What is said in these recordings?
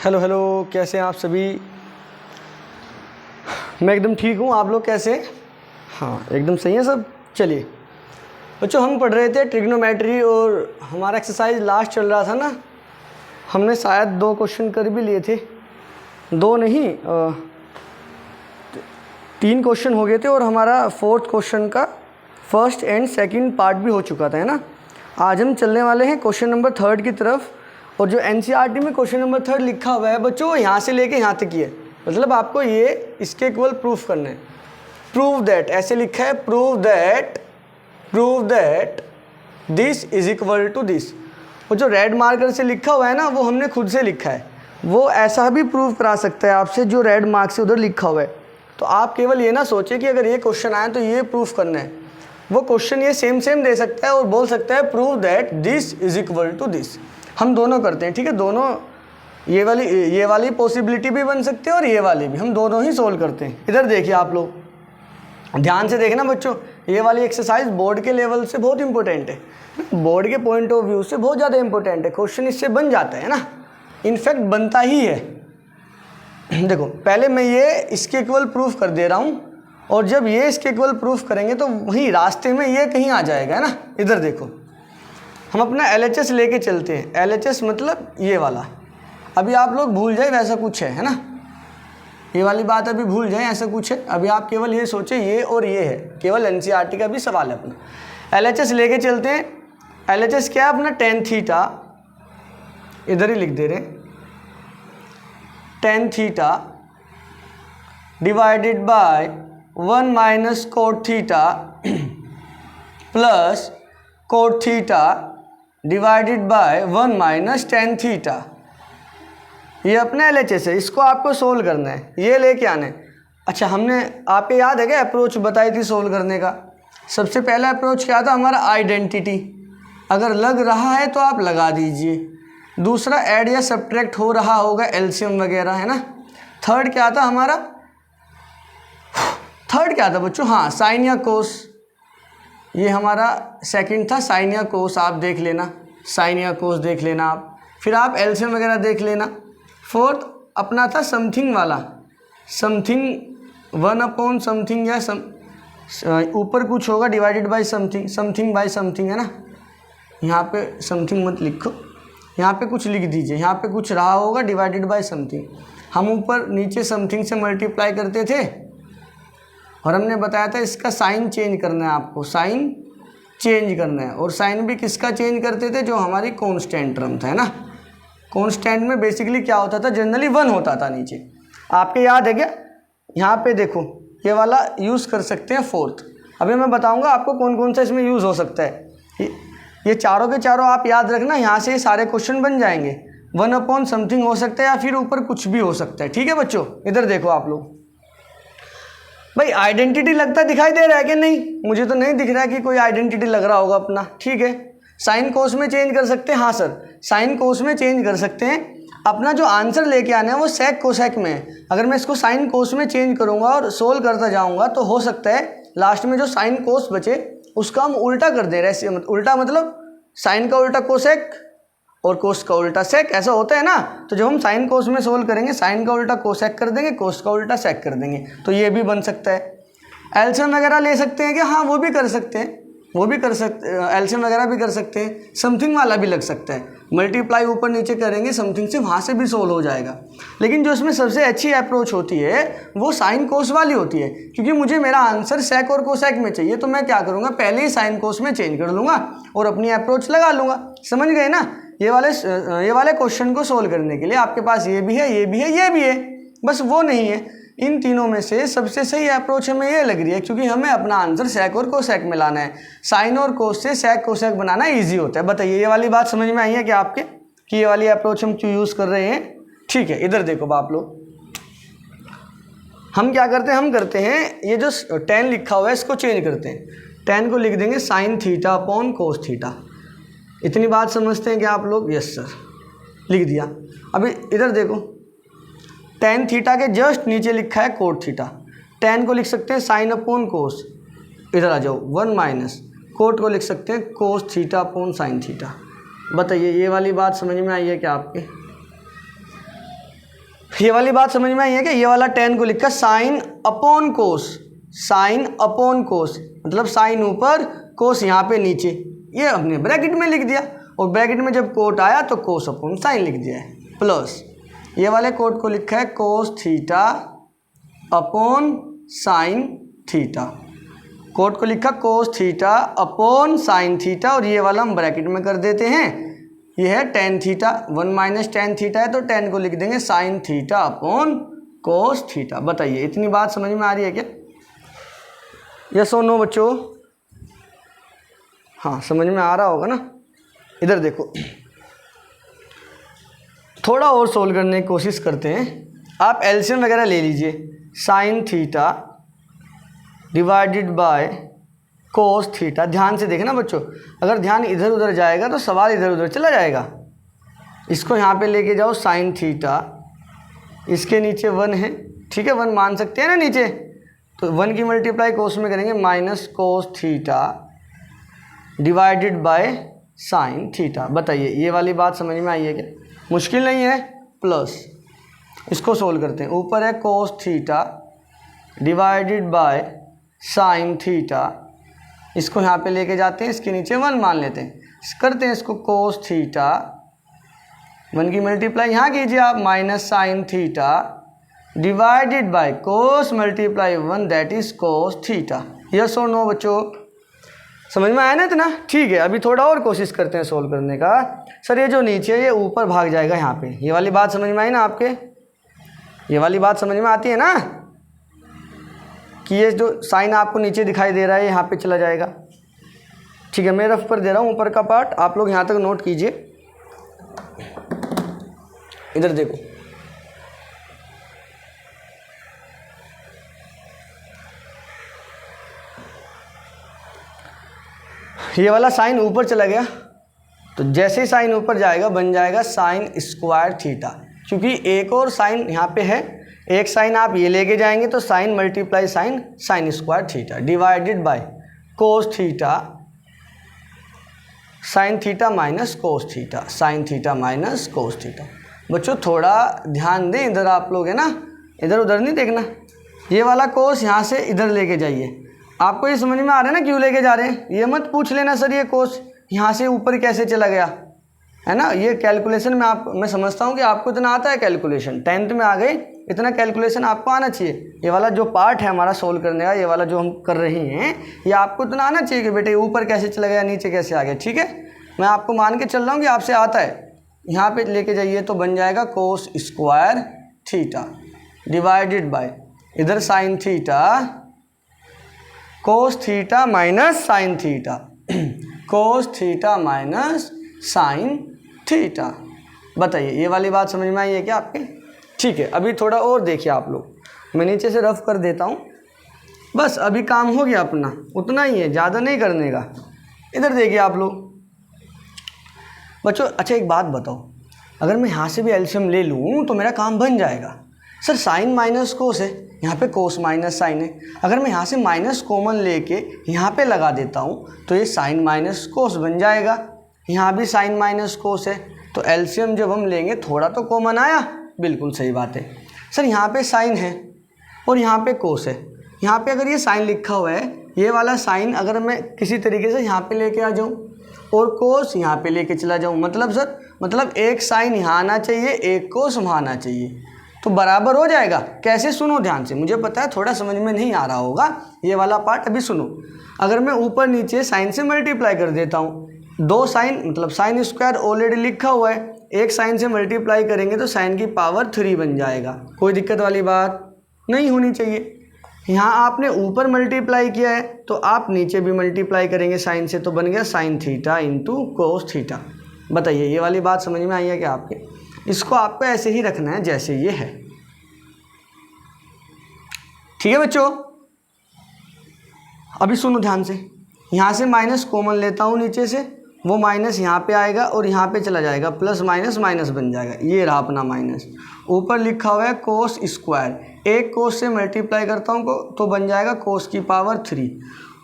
Hello hello, कैसे हैं आप सभी। मैं एकदम ठीक हूँ, आप लोग कैसे हैं? हाँ, एकदम सही है सब। चलिए बच्चों, हम पढ़ रहे थे ट्रिग्नोमेट्री और हमारा एक्सरसाइज लास्ट चल रहा था ना। हमने शायद 2 क्वेश्चन कर भी लिए थे, 2 नहीं 3 क्वेश्चन हो गए थे और हमारा 4th क्वेश्चन का फर्स्ट एंड सेकंड पार्ट भी हो चुका था, है ना। आज हम चलने वाले हैं क्वेश्चन नंबर 3 की तरफ। और जो एनसीईआरटी में क्वेश्चन नंबर 3 लिखा हुआ है बच्चों, यहाँ से लेके यहाँ तक ही है। मतलब आपको ये इसके इक्वल प्रूफ करना है। प्रूव दैट ऐसे लिखा है, prove that this is equal to this. वो जो रेड मार्कर से लिखा हुआ है ना, वो हमने खुद से लिखा है। वो ऐसा भी प्रूव करा सकता है आपसे जो रेड मार्क से उधर लिखा हुआ है। तो आप केवल ये ना सोचें कि अगर ये क्वेश्चन आए तो ये प्रूफ करना है। वो क्वेश्चन ये सेम दे सकता है और बोल सकता है prove that this is equal to this. हम दोनों करते हैं, ठीक है। दोनों ये वाली पॉसिबिलिटी भी बन सकती है और ये वाली भी, हम दोनों ही सोल्व करते हैं। इधर देखिए आप लोग ध्यान से देखना बच्चों, ये वाली एक्सरसाइज बोर्ड के लेवल से बहुत इंपॉर्टेंट है, बोर्ड के पॉइंट ऑफ व्यू से बहुत ज़्यादा इंपॉर्टेंट है। क्वेश्चन इससे बन जाता है ना, इनफैक्ट बनता ही है। देखो पहले मैं ये इसके इक्वल प्रूफ कर दे रहा हूँ, और जब ये इसके इक्वल प्रूफ करेंगे तो वहीं रास्ते में ये कहीं आ जाएगा, है ना। इधर देखो, हम अपना LHS लेके चलते हैं। LHS मतलब ये वाला, अभी आप लोग भूल जाए वैसा कुछ है ना। ये वाली बात अभी भूल जाए, ऐसा कुछ है। अभी आप केवल ये सोचें ये और ये है, केवल NCERT का भी सवाल है अपना। LHS लेके चलते हैं। LHS क्या है अपना, tan थीटा, इधर ही लिख दे रहे हैं, tan theta divided bye 1 minus cot theta plus cot theta divided bye 1 minus tan theta. ये अपना LHS है, इसको आपको सोल्व करना है, ये लेके आना है। अच्छा, हमने आपको याद है क्या अप्रोच बताई थी सोल्व करने का। सबसे पहला अप्रोच क्या था हमारा, आइडेंटिटी। अगर लग रहा है तो आप लगा दीजिए। दूसरा ऐड या सब्ट्रैक्ट हो रहा होगा, एलसीएम वगैरह, है ना। थर्ड क्या था हमारा, थर्ड क्या था बच्चों, हाँ साइन या कोस। ये हमारा सेकंड था, साइन या कोस आप देख लेना, साइन या कोस देख लेना आप। फिर आप एलसीएम वगैरह देख लेना। फोर्थ अपना था समथिंग वाला, समथिंग 1 अपॉन समथिंग या ऊपर कुछ होगा divided by something, something bye something, है ना। यहाँ पे समथिंग मत लिखो, यहाँ पे कुछ लिख दीजिए, यहाँ पे कुछ रहा होगा डिवाइडेड बाय समथिंग। हम ऊपर नीचे समथिंग से मल्टीप्लाई करते थे और हमने बताया था इसका साइन चेंज करना है, आपको साइन चेंज करना है। और साइन भी किसका चेंज करते थे, जो हमारी कांस्टेंट टर्म था, है ना। कांस्टेंट में बेसिकली क्या होता था, जनरली 1 होता था नीचे, आपके याद है क्या। यहाँ पे देखो ये वाला यूज़ कर सकते हैं फोर्थ। अभी मैं बताऊँगा आपको कौन कौन सा इसमें यूज़ हो सकता है। ये चारों के चारों आप याद रखना, यहाँ से ये सारे क्वेश्चन बन जाएंगे। 1 अपॉन समथिंग हो सकता है या फिर ऊपर कुछ भी हो सकता है, ठीक है बच्चों। इधर देखो आप लोग, भाई आइडेंटिटी लगता दिखाई दे रहा है कि नहीं, मुझे तो नहीं दिख रहा है कि कोई आइडेंटिटी लग रहा होगा अपना, ठीक है। साइन कोस में चेंज कर सकते हैं, हाँ सर साइन कोस में चेंज कर सकते हैं। अपना जो आंसर लेके आना है वो सेक कोसेक में है। अगर मैं इसको साइन कोस में चेंज करूँगा और सोल्व करता जाऊँगा तो हो सकता है लास्ट में जो साइन कोस बचे उसका हम उल्टा कर दें। ऐसे उल्टा मतलब साइन का उल्टा कोसेक और कोस का उल्टा सेक, ऐसा होता है ना। तो जब हम साइन कोस में सोल्व करेंगे, साइन का उल्टा कोसेक कर देंगे, कोस का उल्टा सेक कर देंगे, तो ये भी बन सकता है। एलसीएम वगैरह ले सकते हैं क्या, हाँ वो भी कर सकते हैं, वो भी कर सकते, एलसीएम वगैरह भी कर सकते हैं। समथिंग वाला भी लग सकता है, मल्टीप्लाई ऊपर नीचे करेंगे समथिंग से, वहाँ से भी सोल्व हो जाएगा। लेकिन जो इसमें सबसे अच्छी अप्रोच होती है वो साइन कोस वाली होती है, क्योंकि मुझे मेरा आंसर सेक और कोसेक में चाहिए। तो मैं क्या करूँगा, पहले ही साइन कोस में चेंज कर लूँगा और अपनी अप्रोच लगा लूँगा। समझ गए ना। ये वाले क्वेश्चन को सोल्व करने के लिए आपके पास ये भी है, ये भी है, ये भी है, बस वो नहीं है। इन तीनों में से सबसे सही अप्रोच हमें ये लग रही है, क्योंकि हमें अपना आंसर सेक और कोसेक में लाना है। साइन और कोस से सेक कोसेक बनाना इजी होता है। बताइए ये वाली बात समझ में आई है क्या आपके, कि ये वाली अप्रोच हम क्यों यूज़ कर रहे हैं, ठीक है। इधर देखो आप लोग, हम क्या करते हैं, हम करते हैं ये जो tan लिखा हुआ है इसको चेंज करते हैं। tan को लिख देंगे sine theta upon cos theta. इतनी बात समझते हैं क्या आप लोग, यस सर, लिख दिया। अभी इधर देखो, tan थीटा के जस्ट नीचे लिखा है कोट थीटा। tan को लिख सकते हैं साइन अपॉन कोस, इधर आ जाओ 1 माइनस कोट को लिख सकते हैं कोस थीटा अपॉन साइन थीटा। बताइए ये वाली बात समझ में आई है क्या आपके। ये वाली बात समझ में आई है कि ये वाला tan को लिखा साइन अपॉन कोस, साइन अपॉन कोस मतलब साइन ऊपर कोस यहाँ पे नीचे, ये हमने ब्रैकेट में लिख दिया और ब्रैकेट में जब कोट आया तो कोस अपॉन साइन लिख दिया है, प्लस ये वाले कोट को लिखा है cos theta upon sine theta, cot को लिखा cos theta upon sine theta और ये वाला हम ब्रैकेट में कर देते हैं, ये है tan theta, 1 minus tan theta है तो टेन को लिख देंगे sine theta upon cos theta. बताइए इतनी बात समझ में आ रही है क्या? यस और नो बच्चों? हाँ समझ में आ रहा होगा ना। इधर देखो थोड़ा और सोल्व करने की कोशिश करते हैं। आप एलसीएम वगैरह ले लीजिए, sine theta divided by cos theta. ध्यान से देखना बच्चों, अगर ध्यान इधर उधर जाएगा तो सवाल इधर उधर चला जाएगा। इसको यहाँ पे लेके जाओ साइन थीटा, इसके नीचे 1 है, ठीक है 1 मान सकते हैं ना नीचे, तो 1 की मल्टीप्लाई कोस में करेंगे minus cos theta divided by sine theta. बताइए ये वाली बात समझ में आई है क्या? मुश्किल नहीं है। प्लस इसको सोल्व करते हैं, ऊपर है cos theta divided by sine theta, इसको यहाँ पे लेके जाते हैं, इसके नीचे 1 मान लेते हैं, करते हैं इसको कोस थीटा, 1 की मल्टीप्लाई यहाँ कीजिए आप minus sine theta divided by cos multiply 1 that is cos theta. Yes और नो बच्चों? समझ में आया ना इतना? ठीक है, अभी थोड़ा और कोशिश करते हैं सोल्व करने का। सर ये जो नीचे है ये ऊपर भाग जाएगा यहाँ पे, ये वाली बात समझ में आई ना आपके? ये वाली बात समझ में आती है ना कि ये जो साइन आपको नीचे दिखाई दे रहा है यहाँ पे चला जाएगा। ठीक है, मैं रफ पर दे रहा हूँ ऊपर का पार्ट, आप लोग यहाँ तक नोट कीजिए। इधर देखो, ये वाला साइन ऊपर चला गया तो जैसे ही साइन ऊपर जाएगा बन जाएगा साइन स्क्वायर थीटा, क्योंकि एक और साइन यहाँ पे है, एक साइन आप ये लेके जाएंगे तो sine multiply sine, sine square theta divided by cos theta sine theta minus cos theta, sine theta minus cos theta. बच्चों थोड़ा ध्यान दें इधर, आप लोग है ना, इधर उधर नहीं देखना। ये वाला कोस यहाँ से इधर लेके जाइए। आपको ये समझ में आ रहा है ना क्यों लेके जा रहे हैं? ये मत पूछ लेना सर ये कोस यहाँ से ऊपर कैसे चला गया, है ना। ये कैलकुलेशन में मैं समझता हूँ कि आपको इतना आता है कैलकुलेशन, 10th में आ गए, इतना कैलकुलेशन आपको आना चाहिए। ये वाला जो पार्ट है हमारा सोल्व करने का, ये वाला जो हम कर रहे हैं, ये आपको इतना आना चाहिए कि बेटे ऊपर कैसे चला गया, नीचे कैसे आ गया। ठीक है, मैं आपको मान के चल रहा हूँ कि आपसे आता है। यहाँ पे लेके जाइए तो बन जाएगा cos square theta divided by इधर sine theta, cos theta minus sine theta, cos theta minus sine theta. बताइए ये वाली बात समझ में आई है क्या आपके? ठीक है, अभी थोड़ा और देखिए आप लोग, मैं नीचे से रफ कर देता हूँ, बस अभी काम हो गया अपना, उतना ही है, ज़्यादा नहीं करने का। इधर देखिए आप लोग बच्चों। अच्छा एक बात बताओ, अगर मैं यहाँ से भी एलसीएम ले लूँ तो मेरा काम बन जाएगा। सर साइन माइनस कोस है, यहाँ पे कोस माइनस साइन है, अगर मैं यहाँ से माइनस कॉमन लेके यहाँ पे लगा देता हूँ तो ये साइन माइनस कोस बन जाएगा। यहाँ भी साइन माइनस कोस है, तो एलसीएम जब हम लेंगे थोड़ा तो कॉमन आया। बिल्कुल सही बात है सर, यहाँ पे साइन है और यहाँ पे कोस है। यहाँ पे अगर ये साइन लिखा हुआ है, ये वाला साइन अगर मैं किसी तरीके से यहाँ पे लेके आ जाऊँ और कोस यहाँ पे लेके चला जाऊँ, मतलब सर मतलब एक साइन यहाँ आना चाहिए, एक कोस वहाँ आना चाहिए, तो बराबर हो जाएगा। कैसे? सुनो ध्यान से, मुझे पता है थोड़ा समझ में नहीं आ रहा होगा ये वाला पार्ट, अभी सुनो। अगर मैं ऊपर नीचे साइन से मल्टीप्लाई कर देता हूँ, 2 साइन मतलब साइन स्क्वायर ऑलरेडी लिखा हुआ है, एक साइन से मल्टीप्लाई करेंगे तो साइन की पावर 3 बन जाएगा। कोई दिक्कत वाली बात नहीं होनी चाहिए। यहाँ आपने ऊपर मल्टीप्लाई किया है तो आप नीचे भी मल्टीप्लाई करेंगे साइन से, तो बन गया sign theta into cos theta. बताइए ये वाली बात समझ में आई है क्या आपके? इसको आपको ऐसे ही रखना है जैसे ये है। ठीक है बच्चों, अभी सुनो ध्यान से, यहाँ से माइनस कॉमन लेता हूँ नीचे से, वो माइनस यहाँ पे आएगा और यहाँ पे चला जाएगा, प्लस माइनस माइनस बन जाएगा। ये रहा अपना माइनस, ऊपर लिखा हुआ है कोस स्क्वायर, एक कोस से मल्टीप्लाई करता हूँ तो बन जाएगा कोस की पावर 3।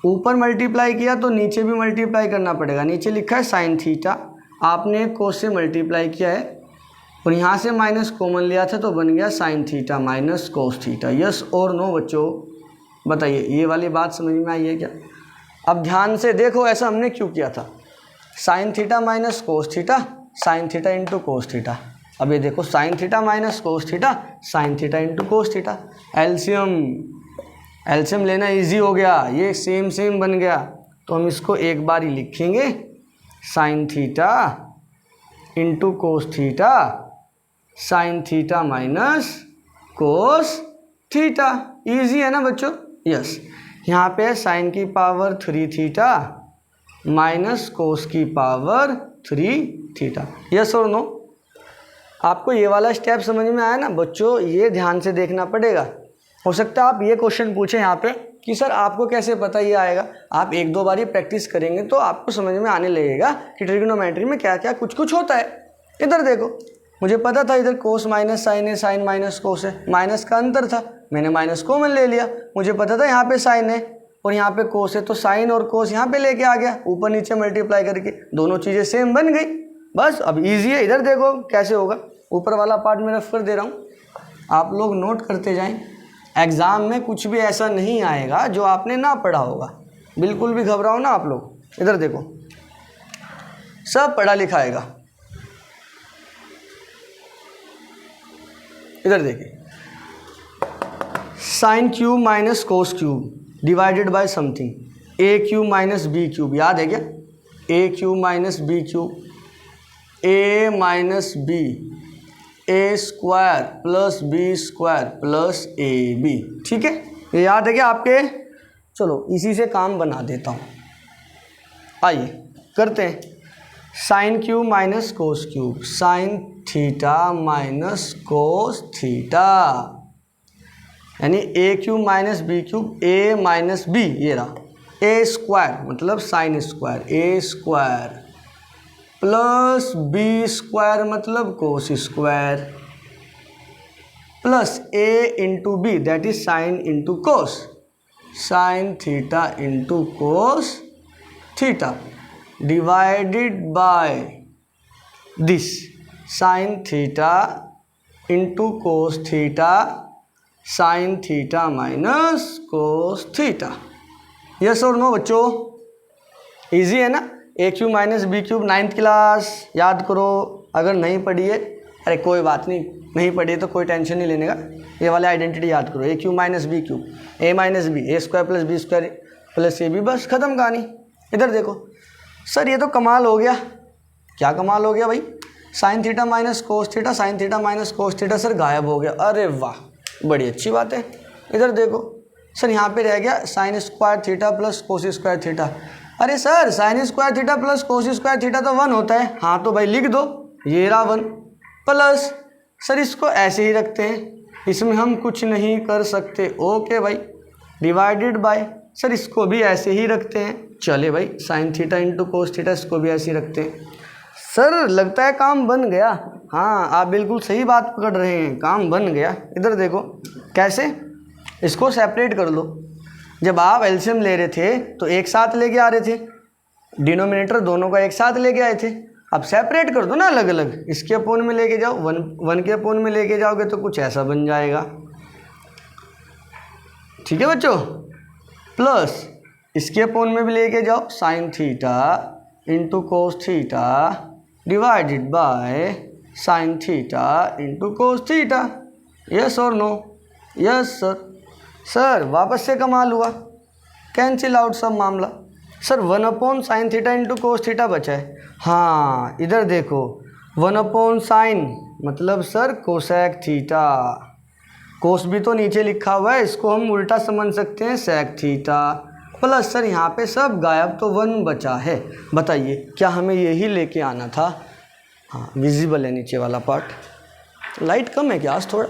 ऊपर मल्टीप्लाई किया तो नीचे भी मल्टीप्लाई करना पड़ेगा, नीचे लिखा है साइन थीटा, आपने कोस से मल्टीप्लाई किया है और यहाँ से माइनस कॉमन लिया था तो बन गया sign theta minus cos theta. Yes और नो बच्चों, बताइए ये वाली बात समझ में आई है क्या? अब ध्यान से देखो ऐसा हमने क्यों किया था, sign theta minus cos theta, sine theta into cos theta. अब ये देखो sign theta minus cos theta, sine theta into cos theta. LCM लेना इजी हो गया, ये सेम सेम बन गया। तो हम इसको एक बार ही लिखेंगे, sign theta into cos theta, sine theta minus cos theta. Easy है ना बच्चों? यस। यहाँ पे साइन की पावर 3 थीटा माइनस कोस की पावर 3 थीटा। यस और नो? आपको ये वाला स्टेप समझ में आया ना बच्चों? ये ध्यान से देखना पड़ेगा। हो सकता है आप ये क्वेश्चन पूछें यहाँ पे कि सर आपको कैसे पता ये आएगा। आप एक दो बार ही प्रैक्टिस करेंगे तो आपको समझ में आने लगेगा कि ट्रिग्नोमेट्री में क्या क्या कुछ कुछ होता है। इधर देखो, मुझे पता था इधर कोस माइनस साइन है, साइन माइनस कोस है, माइनस का अंतर था, मैंने माइनस कॉमन ले लिया। मुझे पता था यहाँ पे साइन है और यहाँ पे कोस है, तो साइन और कोस यहाँ पे लेके आ गया, ऊपर नीचे मल्टीप्लाई करके दोनों चीज़ें सेम बन गई। बस अब ईजी है। इधर देखो कैसे होगा, ऊपर वाला पार्ट मैं रफ कर दे रहा हूँ, आप लोग नोट करते जाएं। एग्ज़ाम में कुछ भी ऐसा नहीं आएगा जो आपने ना पढ़ा होगा, बिल्कुल भी घबराओ ना आप लोग। इधर देखो सब पढ़ा लिखा आएगा। इधर देखिए, sine cube minus cos cube divided by something, a cube minus b cube, याद है क्या? A cube minus b cube, a minus B, a square plus b square plus a b. ठीक है, ये याद है क्या आपके? चलो इसी से काम बना देता हूँ, आइए करते हैं। Sine cube minus cos cube, sine theta minus cos theta, यानी a cube minus b cube, a minus b, ये रहा, ए स्क्वायर मतलब sine square, a square plus b square मतलब cos square, plus a into b that is sine into cos, sine theta into cos theta divided by this sine theta into cos theta, sine theta minus cos theta. Yes और no बच्चों? Easy है ना? A cube minus b cube 9th class याद करो। अगर नहीं पढ़ी है, अरे कोई बात नहीं, नहीं पढ़ी है तो कोई टेंशन नहीं लेने का, ये वाले आइडेंटिटी याद करो। A cube minus b cube, a minus B, a square plus b square plus a b, बस खत्म कहानी। इधर देखो सर ये तो कमाल हो गया। क्या कमाल हो गया भाई? Sign theta minus cos theta, sine theta minus cos theta sir गायब हो गया। अरे वाह, बड़ी अच्छी बात है। इधर देखो सर यहाँ पे रह गया sine square theta plus cos square theta. अरे sir sine square theta plus cos square theta तो 1 होता है। हाँ तो भाई लिख दो, ये रहा 1 प्लस, सर इसको ऐसे ही रखते हैं, इसमें हम कुछ नहीं कर सकते। ओके भाई, डिवाइडेड बाय, सर इसको भी ऐसे ही रखते हैं। चले भाई, sign theta into cos theta, इसको भी ऐसे ही रखते हैं। सर लगता है काम बन गया। हाँ आप बिल्कुल सही बात पकड़ रहे हैं, काम बन गया। इधर देखो कैसे, इसको सेपरेट कर लो। जब आप एलसीएम ले रहे थे तो एक साथ लेके आ रहे थे, डिनोमिनेटर दोनों का एक साथ लेके आए थे। अब सेपरेट कर दो ना अलग अलग, इसके अपोन में लेके जाओ, वन के अपोन में लेके जाओगे तो कुछ ऐसा बन जाएगा। ठीक है बच्चों, प्लस इसके अपोन में भी लेके जाओ, sign theta into cos theta divided by sine theta into cos theta. Yes और नो? Yes sir. सर वापस से कमाल हुआ, कैंसिल आउट सब मामला। Sir 1 upon sine theta into cos theta बचा है। हाँ इधर देखो, 1 अपॉन साइन मतलब सर कोसेक थीटा, कोस भी तो नीचे लिखा हुआ है, इसको हम उल्टा समझ सकते हैं सेक थीटा, प्लस सर यहाँ पे सब गायब तो 1 बचा है। बताइए क्या हमें यही लेके आना था? हाँ विजिबल है नीचे वाला पार्ट। लाइट कम है क्या आज? थोड़ा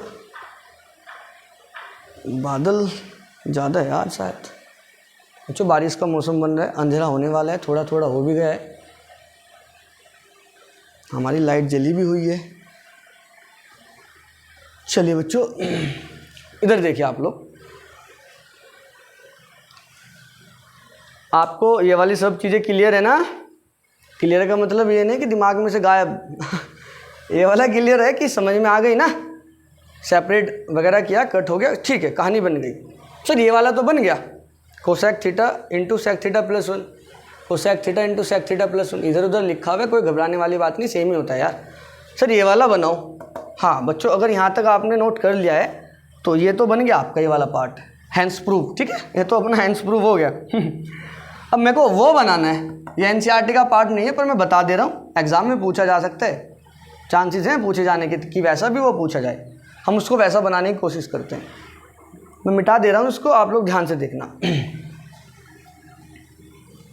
बादल ज़्यादा है यार शायद। बच्चों बारिश का मौसम बन रहा है, अंधेरा होने वाला है, थोड़ा थोड़ा हो भी गया है। हमारी लाइट जली भी हुई है। चलिए बच्चों इधर देखिए आप लोग, आपको ये वाली सब चीज़ें क्लियर है ना? क्लियर का मतलब ये नहीं कि दिमाग में से गायब ये वाला क्लियर है कि समझ में आ गई ना, सेपरेट वगैरह किया, कट हो गया, ठीक है, कहानी बन गई। सर ये वाला तो बन गया, cosec theta into sec theta plus 1, cosec theta into sec theta plus 1, इधर उधर लिखा हुआ है, कोई घबराने वाली बात नहीं, सेम ही होता है यार। सर ये वाला बनाओ। हाँ बच्चों, अगर यहाँ तक आपने नोट कर लिया है तो ये तो बन गया आपका ये वाला पार्ट, हैंस प्रूफ, ठीक है, ये तो अपना हैंस प्रूफ हो गया। अब मेरे को वो बनाना है, ये एनसीईआरटी का पार्ट नहीं है, पर मैं बता दे रहा हूँ, एग्जाम में पूछा जा सकता है, चांसेस हैं पूछे जाने के कि वैसा भी वो पूछा जाए, हम उसको वैसा बनाने की कोशिश करते हैं। मैं मिटा दे रहा हूँ उसको, आप लोग ध्यान से देखना।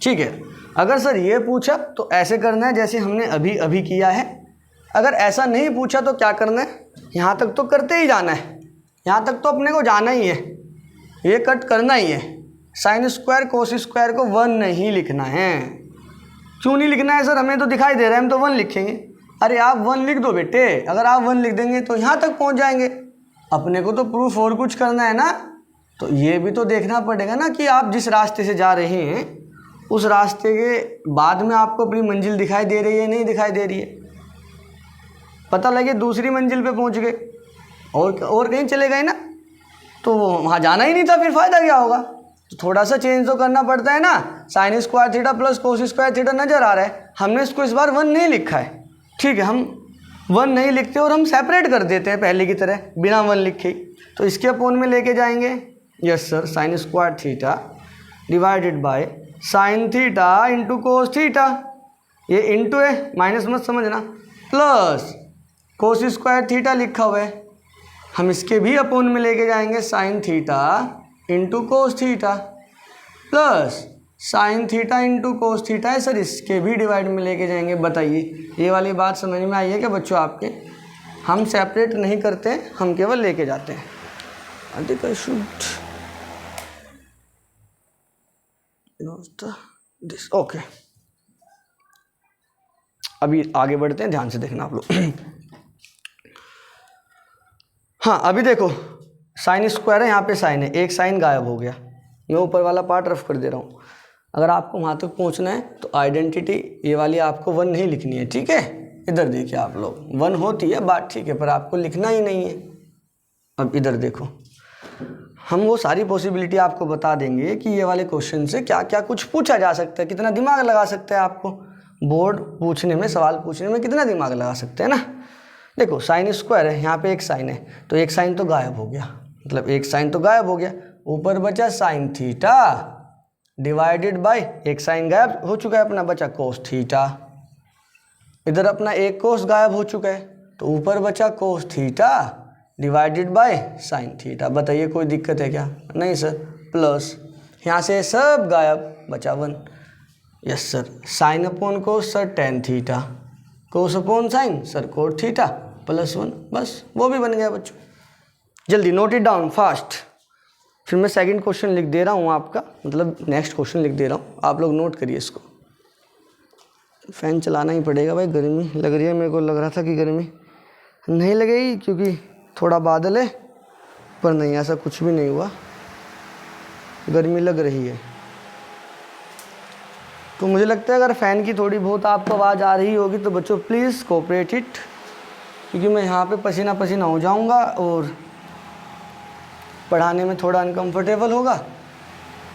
ठीक है, अगर सर ये पूछा तो ऐसे करना है जैसे हमने अभी अभी किया है, अगर ऐसा नहीं पूछा तो क्या करना है, यहाँ तक तो करते ही जाना है, यहाँ तक तो अपने को जाना ही है, ये कट करना ही है। साइन स्क्वायर कोस स्क्वायर को 1 नहीं लिखना है। क्यों नहीं लिखना है सर, हमें तो दिखाई दे रहा है, हम तो 1 लिखेंगे। अरे आप 1 लिख दो बेटे, अगर आप 1 लिख देंगे तो यहाँ तक पहुँच जाएंगे। अपने को तो प्रूफ और कुछ करना है ना, तो ये भी तो देखना पड़ेगा ना कि आप जिस रास्ते से जा रहे हैं उस रास्ते के बाद में आपको अपनी मंजिल दिखाई दे रही है नहीं दिखाई दे रही है। पता लगे दूसरी मंजिल पे पहुंच गए और कहीं चले गए ना, तो वहाँ जाना ही नहीं था, फिर फ़ायदा क्या होगा। तो थोड़ा सा चेंज तो करना पड़ता है ना। Sign square theta plus cos square theta नज़र आ रहा है, हमने इसको इस बार 1 नहीं लिखा है, ठीक है, हम 1 नहीं लिखते और हम सेपरेट कर देते हैं पहले की तरह बिना 1 लिखे। तो इसके अपोन में लेके जाएंगे, yes sir, sine square theta divided by sine theta into cos theta, ये इंटू है, माइनस मत समझना, प्लस कोस स्क्वायर थीटा लिखा हुआ है, हम इसके भी अपोन में लेके जाएंगे sign theta into cos theta, plus sign theta into cos theta है सर, इसके भी डिवाइड में लेके जाएंगे। बताइए ये वाली बात समझ में आई है क्या बच्चों आपके? हम सेपरेट नहीं करते, हम केवल लेके जाते हैं। I think I should this, okay. अभी आगे बढ़ते हैं, ध्यान से देखना आप लोग। हाँ अभी देखो, साइन स्क्वायर है, यहाँ पे साइन है, एक साइन गायब हो गया, मैं ऊपर वाला पार्ट रफ कर दे रहा हूँ। अगर आपको वहाँ तक पहुँचना है तो आइडेंटिटी ये वाली आपको 1 नहीं लिखनी है, ठीक है। इधर देखिए आप लोग, 1 होती है बात, ठीक है, पर आपको लिखना ही नहीं है। अब इधर देखो, हम वो सारी पॉसिबिलिटी आपको बता देंगे कि ये वाले क्वेश्चन से क्या क्या कुछ पूछा जा सकता है, कितना दिमाग लगा सकते हैं आपको बोर्ड पूछने में, सवाल पूछने में कितना दिमाग लगा सकते हैं ना। देखो साइन स्क्वायर है, यहाँ पे एक साइन है, तो एक साइन तो गायब हो गया, मतलब एक साइन तो गायब हो गया, ऊपर बचा साइन थीटा डिवाइडेड बाय एक साइन गायब हो चुका है अपना, बचा कोस थीटा, इधर अपना एक कोस गायब हो चुका है, तो ऊपर बचा कोस theta divided by sine theta. बताइए कोई दिक्कत है क्या? नहीं सर। प्लस यहाँ से सब गायब, बचा 1, यस सर, साइन अपॉन कोस सर टेन थीटा, कोस upon sine sir cot theta plus 1, बस वो भी बन गया बच्चों। जल्दी नोट इट डाउन फास्ट। फिर मैं सेकंड क्वेश्चन लिख दे रहा हूँ आपका, मतलब नेक्स्ट क्वेश्चन लिख दे रहा हूँ, आप लोग नोट करिए इसको। फ़ैन चलाना ही पड़ेगा भाई, गर्मी लग रही है, मेरे को लग रहा था कि गर्मी नहीं लगेगी क्योंकि थोड़ा बादल है, पर नहीं, ऐसा कुछ भी नहीं हुआ, गर्मी लग रही है। तो मुझे लगता है अगर फ़ैन की थोड़ी बहुत आपको आवाज़ आ रही होगी तो बच्चों प्लीज़ कोऑपरेट इट, क्योंकि मैं यहाँ पे पसीना पसीना हो जाऊँगा और पढ़ाने में थोड़ा अनकंफर्टेबल होगा,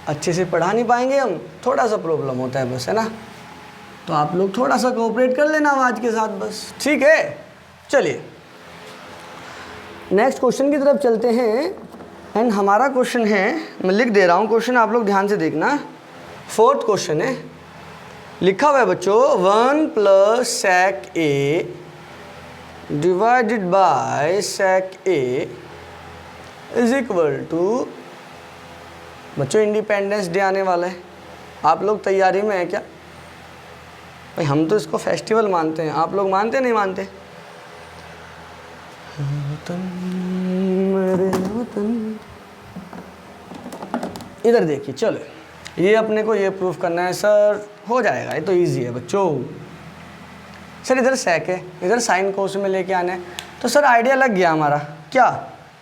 अच्छे से पढ़ा नहीं पाएंगे हम, थोड़ा सा प्रॉब्लम होता है बस, है ना। तो आप लोग थोड़ा सा कोऑपरेट कर लेना आवाज़ के साथ बस, ठीक है। चलिए नेक्स्ट क्वेश्चन की तरफ चलते हैं। एंड हमारा क्वेश्चन है, मैं लिख दे रहा हूँ क्वेश्चन, आप लोग ध्यान से देखना। 4th क्वेश्चन है, लिखा हुआ है बच्चों 1 plus sec a divided by sec a is equal to, बच्चों इंडिपेंडेंस डे आने वाला है, आप लोग तैयारी में हैं क्या? भाई हम तो इसको फेस्टिवल मानते हैं, आप लोग मानते नहीं मानते? वतन मेरे वतन, इधर देखिए, चलो ये अपने को ये प्रूफ करना है सर, हो जाएगा, ये तो इजी है बच्चों। सर इधर सेक है, इधर साइन कोस में लेके आना है, तो सर आइडिया लग गया हमारा, क्या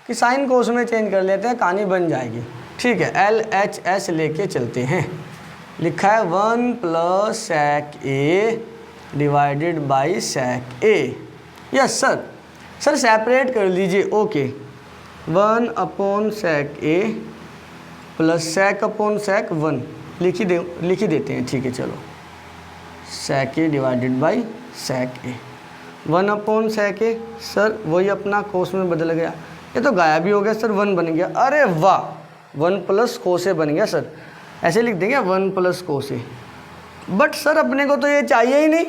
कि साइन कोस में चेंज कर लेते हैं, कहानी बन जाएगी, ठीक है। LHS लेके चलते हैं। लिखा है 1 plus sec a divided by sec a yes sir. Sir separate कर लीजिए। Okay 1/sec A plus sec/sec 1 लिख ही देते हैं। ठीक है चलो, sec A divided by sec A 1/sec A। Sir वही अपना कोस में बदल गया, ये तो गायब ही हो गया सर, 1 बन गया। अरे वाह 1 प्लस कोस A बन गया सर, ऐसे लिख देंगे 1 plus cos A। But sir अपने को तो ये चाहिए ही नहीं,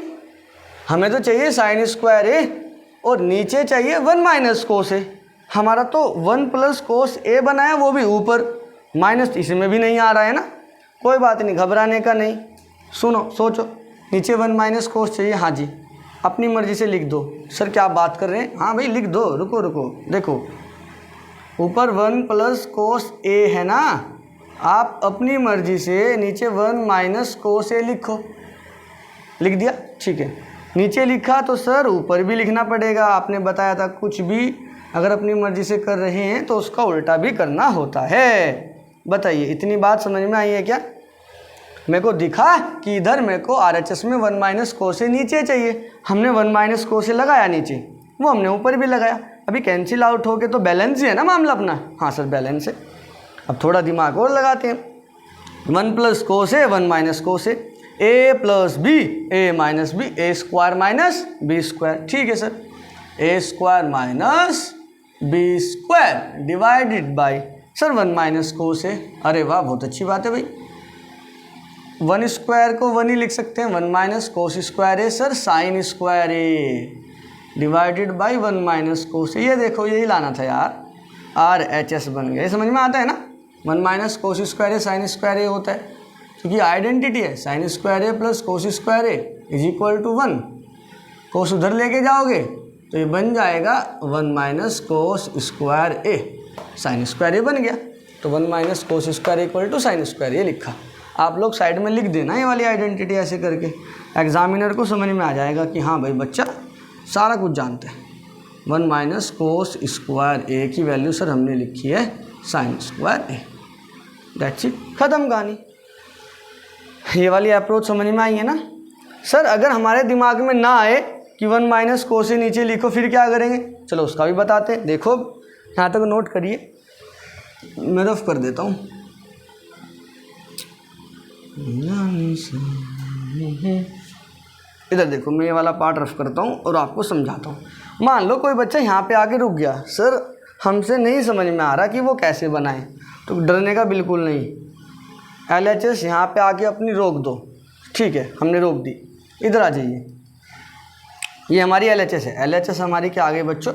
हमें तो चाहिए साइन स्क्वायर A और नीचे चाहिए 1 माइनस कोस A। हमारा तो 1 प्लस कोस A बना है, वो भी ऊपर, माइनस इसमें भी नहीं आ रहा है ना। कोई बात नहीं, घबराने का नहीं। सुनो सोचो, नीचे 1 माइनस कोस चाहिए। हाँ जी, अपनी मर्ज़ी से लिख दो। सर क्या बात कर रहे हैं? हाँ भाई लिख दो, रुको देखो, ऊपर 1 प्लस कोस A है ना, आप अपनी मर्ज़ी से नीचे 1 माइनस कोस A लिखो। लिख दिया? ठीक है, नीचे लिखा तो सर ऊपर भी लिखना पड़ेगा। आपने बताया था कुछ भी अगर अपनी मर्ज़ी से कर रहे हैं तो उसका उल्टा भी करना होता है। बताइए, इतनी बात समझ में आई है क्या? मेरे को दिखा कि इधर मेरे को RHS में 1 माइनस कोस A नीचे चाहिए, हमने 1 माइनस कोस A लगाया नीचे, वो हमने ऊपर भी लगाया। अभी कैंसिल आउट हो के तो बैलेंस ही है ना मामला अपना। हाँ सर बैलेंस है। अब थोड़ा दिमाग और लगाते हैं। 1 plus cos A 1 minus cos A plus B A minus B A square minus B square. ठीक है sir, A square minus B square divided by sir 1 minus cos A। अरे वाह बहुत अच्छी बात है भाई, 1 स्क्वायर को 1 ही लिख सकते हैं, 1 minus cos square A sir sine square A divided by 1 minus cos A। ये देखो यही लाना था यार, RHS बन गया। समझ में आता है ना, 1 minus cos square A sine square A होता है, क्योंकि आइडेंटिटी है। Sine square A plus cos square A is equal to 1। Cos उधर लेके जाओगे तो ये बन जाएगा 1 minus cos square A, sine square A बन गया। तो 1 minus cos square equal to sine square A लिखा। आप लोग साइड में लिख देना ये वाली आइडेंटिटी, ऐसे करके एग्जामिनर को समझ में आ जाएगा कि हाँ भाई बच्चा सारा कुछ जानता है। 1 माइनस कोस स्क्वायर A की वैल्यू सर हमने लिखी है sine square A। That's it, ख़त्म कहानी। ये वाली अप्रोच समझ में आई है ना सर? अगर हमारे दिमाग में ना आए कि 1 माइनस कोस A नीचे लिखो फिर क्या करेंगे? चलो उसका भी बताते हैं। देखो यहाँ तक नोट करिए, मैं रफ कर देता हूँ। इधर देखो, मैं ये वाला पार्ट रफ करता हूँ और आपको समझाता हूँ। मान लो कोई बच्चा यहाँ पे आके रुक गया, सर हमसे नहीं समझ में आ रहा कि वो कैसे बनाए, तो डरने का बिल्कुल नहीं। LHS यहाँ पे आके अपनी रोक दो। ठीक है, हमने रोक दी। इधर आ जाइए, ये हमारी LHS है। LHS हमारी क्या आ गई बच्चों?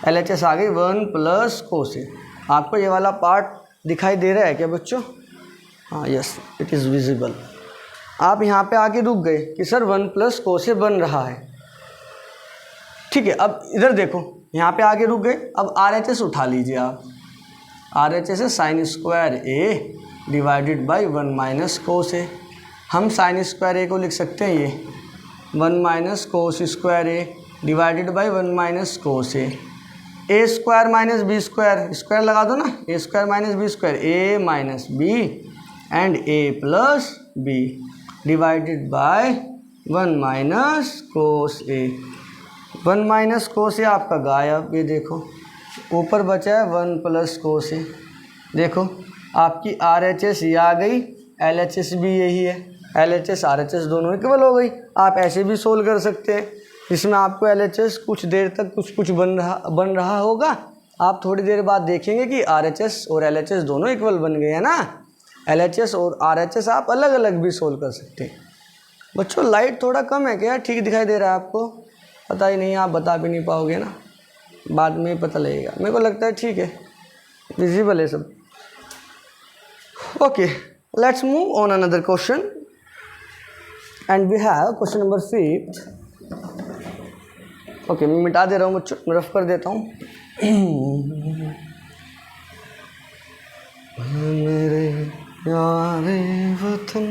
LHS आ गई 1 प्लस कोस A। आपको ये वाला पार्ट दिखाई दे रहा है क्या बच्चों? हाँ यस इट इज़ विजिबल। आप यहाँ पे आके रुक गए कि सर 1 प्लस कोस A बन रहा है। ठीक है, अब इधर देखो, यहाँ पे आके रुक गए। अब RHS उठा लीजिए आप। RHS है sine square A divided by 1 minus cos A। हम साइन स्क्वायर A को लिख सकते हैं ये 1 minus cos square A divided by 1 minus cos A। A square minus B square, square लगा दो ना, A square minus B square, A minus B and A plus B divided by 1 minus cos A। 1 minus cos A आपका गायब, ये देखो ऊपर बचा है 1 प्लस कोस A। देखो आपकी RHS ये आ गई, LHS भी यही है। LHS RHS दोनों इक्वल हो गई। आप ऐसे भी सोल्व कर सकते हैं, इसमें आपको LHS कुछ देर तक कुछ बन रहा होगा। आप थोड़ी देर बाद देखेंगे कि RHS और LHS दोनों इक्वल बन गए हैं ना। LHS और RHS आप अलग अलग भी सोल्व कर सकते हैं। बच्चों लाइट थोड़ा कम है क्या? ठीक दिखाई दे रहा है आपको? पता ही नहीं, आप बता भी नहीं पाओगे ना, बाद में ही पता लगेगा। मेरे को लगता है ठीक है, विजिबल है सब। Okay, let's move on another question and we have question number 5। Okay, मैं मिटा दे रहा हूँ बच्चों, मैं रफ कर देता हूँ। मेरे यारे वतन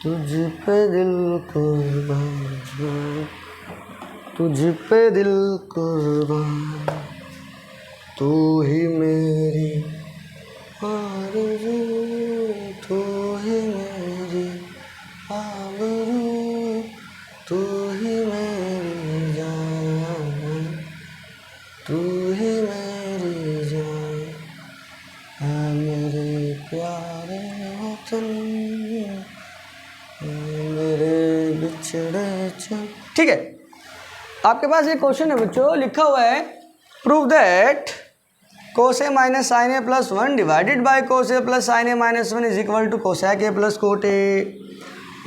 तुझ पे दिल कुर्बान, तुझ पे दिल कुर्बान, तू ही मेरी आरज़ू, तू ही मेरी आबरू। क्वेश्चन। ठीक है, आपके पास एक क्वेश्चन है बच्चों, लिखा हुआ है prove that cos a minus sine A plus 1 divided by cos a plus sine A minus 1 is equal to cosec a plus cot a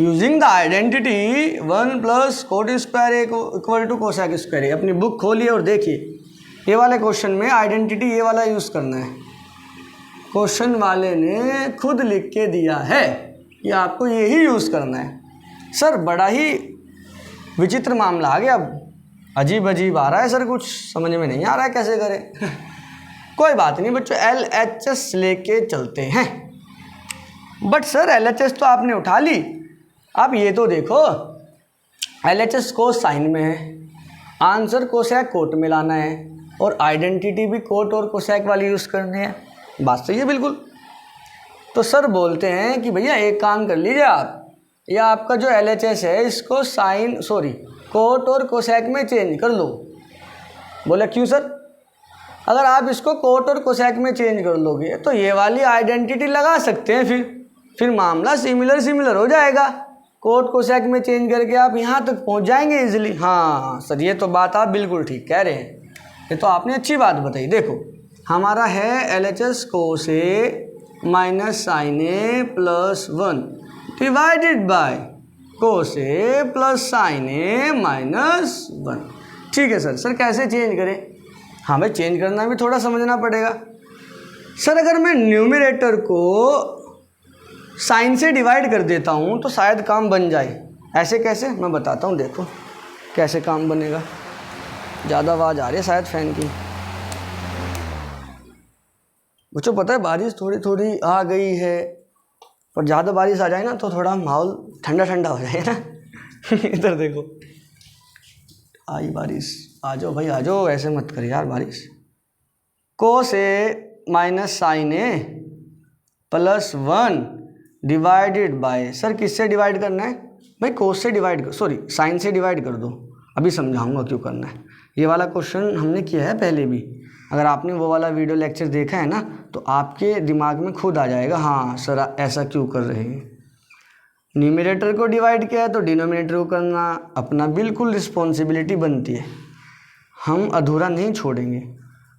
using the identity 1 plus cot square a equal to cosec square a. अपनी book खोलिए और देखिए, ये वाले question में identity ये वाला use करना है। क्वेश्चन वाले ने खुद लिख के दिया है कि आपको यही यूज़ करना है। सर बड़ा ही विचित्र मामला आ गया, अजीब अजीब आ रहा है सर, कुछ समझ में नहीं आ रहा है कैसे करें। कोई बात नहीं बच्चों, LHS लेके चलते हैं। बट सर LHS तो आपने उठा ली, आप ये तो देखो LHS कोस साइन में है, आंसर कोसेक कोट में लाना है और आइडेंटिटी भी कोट और कोसेक वाली यूज़ करनी है। बात सही है बिल्कुल। तो सर बोलते हैं कि भैया एक काम कर लीजिए आप, या आपका जो LHS है इसको कोट और कोसेक में चेंज कर लो। बोला क्यों सर? अगर आप इसको कोट और कोसेक में चेंज कर लोगे तो ये वाली आइडेंटिटी लगा सकते हैं, फिर मामला सिमिलर हो जाएगा। कोट कोसेक में चेंज करके आप यहाँ तक पहुँच जाएंगे इजीली। हाँ सर, ये तो बात आप बिल्कुल ठीक कह रहे हैं, ये तो आपने अच्छी बात बताई। देखो हमारा है LHS cos A minus sine A plus 1 divided by cos A plus sine A minus 1। ठीक है सर कैसे चेंज करें? हाँ भाई, चेंज करना भी थोड़ा समझना पड़ेगा। सर अगर मैं न्यूमरेटर को साइन से डिवाइड कर देता हूँ तो शायद काम बन जाए। ऐसे कैसे, मैं बताता हूँ, देखो कैसे काम बनेगा। ज़्यादा आवाज़ आ रही है शायद फ़ैन की। बच्चों पता है बारिश थोड़ी थोड़ी आ गई है, पर ज़्यादा बारिश आ जाए ना तो थोड़ा माहौल ठंडा ठंडा हो जाए ना। इधर देखो आई बारिश, आ जाओ भाई आ जाओ, ऐसे मत कर यार बारिश। Cos A minus sine A plus 1 divided by, sir किससे डिवाइड करना है भाई? कोस से डिवाइड कर, साइन से डिवाइड कर दो। अभी समझाऊंगा क्यों करना है। ये वाला क्वेश्चन हमने किया है पहले भी, अगर आपने वो वाला वीडियो लेक्चर देखा है ना तो आपके दिमाग में खुद आ जाएगा, हाँ सर ऐसा क्यों कर रहे हैं। न्यूमरेटर को डिवाइड किया है तो डिनोमिनेटर को करना अपना बिल्कुल रिस्पॉन्सिबिलिटी बनती है, हम अधूरा नहीं छोड़ेंगे।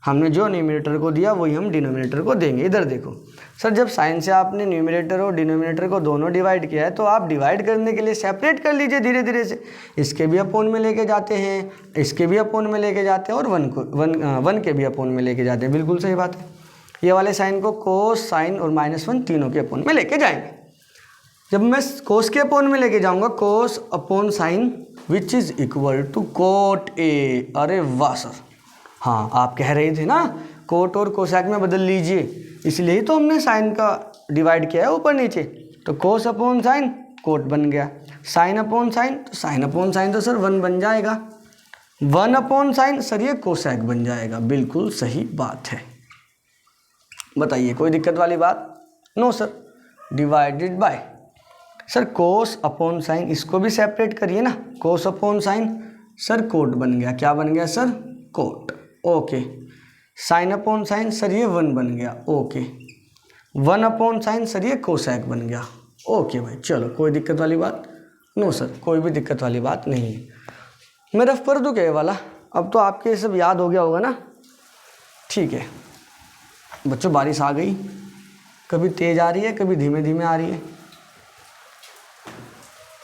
हमने जो न्यूमरेटर को दिया वही हम डिनोमिनेटर को देंगे। इधर देखो सर, जब साइन से आपने न्यूमरेटर और डिनोमिनेटर को दोनों डिवाइड किया है तो आप डिवाइड करने के लिए सेपरेट कर लीजिए धीरे धीरे से। इसके भी अपोन में लेके जाते हैं, इसके भी अपोन में लेके जाते हैं और वन के भी अपोन में लेके जाते हैं। बिल्कुल सही बात है। ये वाले साइन को कोस साइन और -1 तीनों के अपोन में लेके जाएंगे। जब मैं कोस के अपोन में लेके जाऊंगा, cos upon sine which is equal to cot A. अरे वाह सर, हाँ आप कह रहे थे ना कोट और कोसेक में बदल लीजिए, इसलिए ही तो हमने साइन का डिवाइड किया है ऊपर नीचे। तो कोस अपॉन साइन कोट बन गया, साइन अपॉन साइन तो साइन अपॉन साइन तो सर 1 बन जाएगा, 1 अपॉन साइन सर ये कोसेक बन जाएगा। बिल्कुल सही बात है। बताइए कोई दिक्कत वाली बात? No sir. Divided by, sir cos upon sine इसको भी सेपरेट करिए ना, cos upon sine sir cot बन गया। क्या बन गया sir? Cot. Okay. Sine upon sine sir ये 1 बन गया। ओके। 1 अपॉन साइन सर ये कोसेक बन गया। ओके भाई चलो, कोई दिक्कत वाली बात? नो सर, कोई भी दिक्कत वाली बात नहीं है। मैं रफ कर दूँ क्या ये वाला? अब तो आपके ये सब याद हो गया होगा ना। ठीक है बच्चों, बारिश आ गई, कभी तेज़ आ रही है कभी धीमे धीमे आ रही है।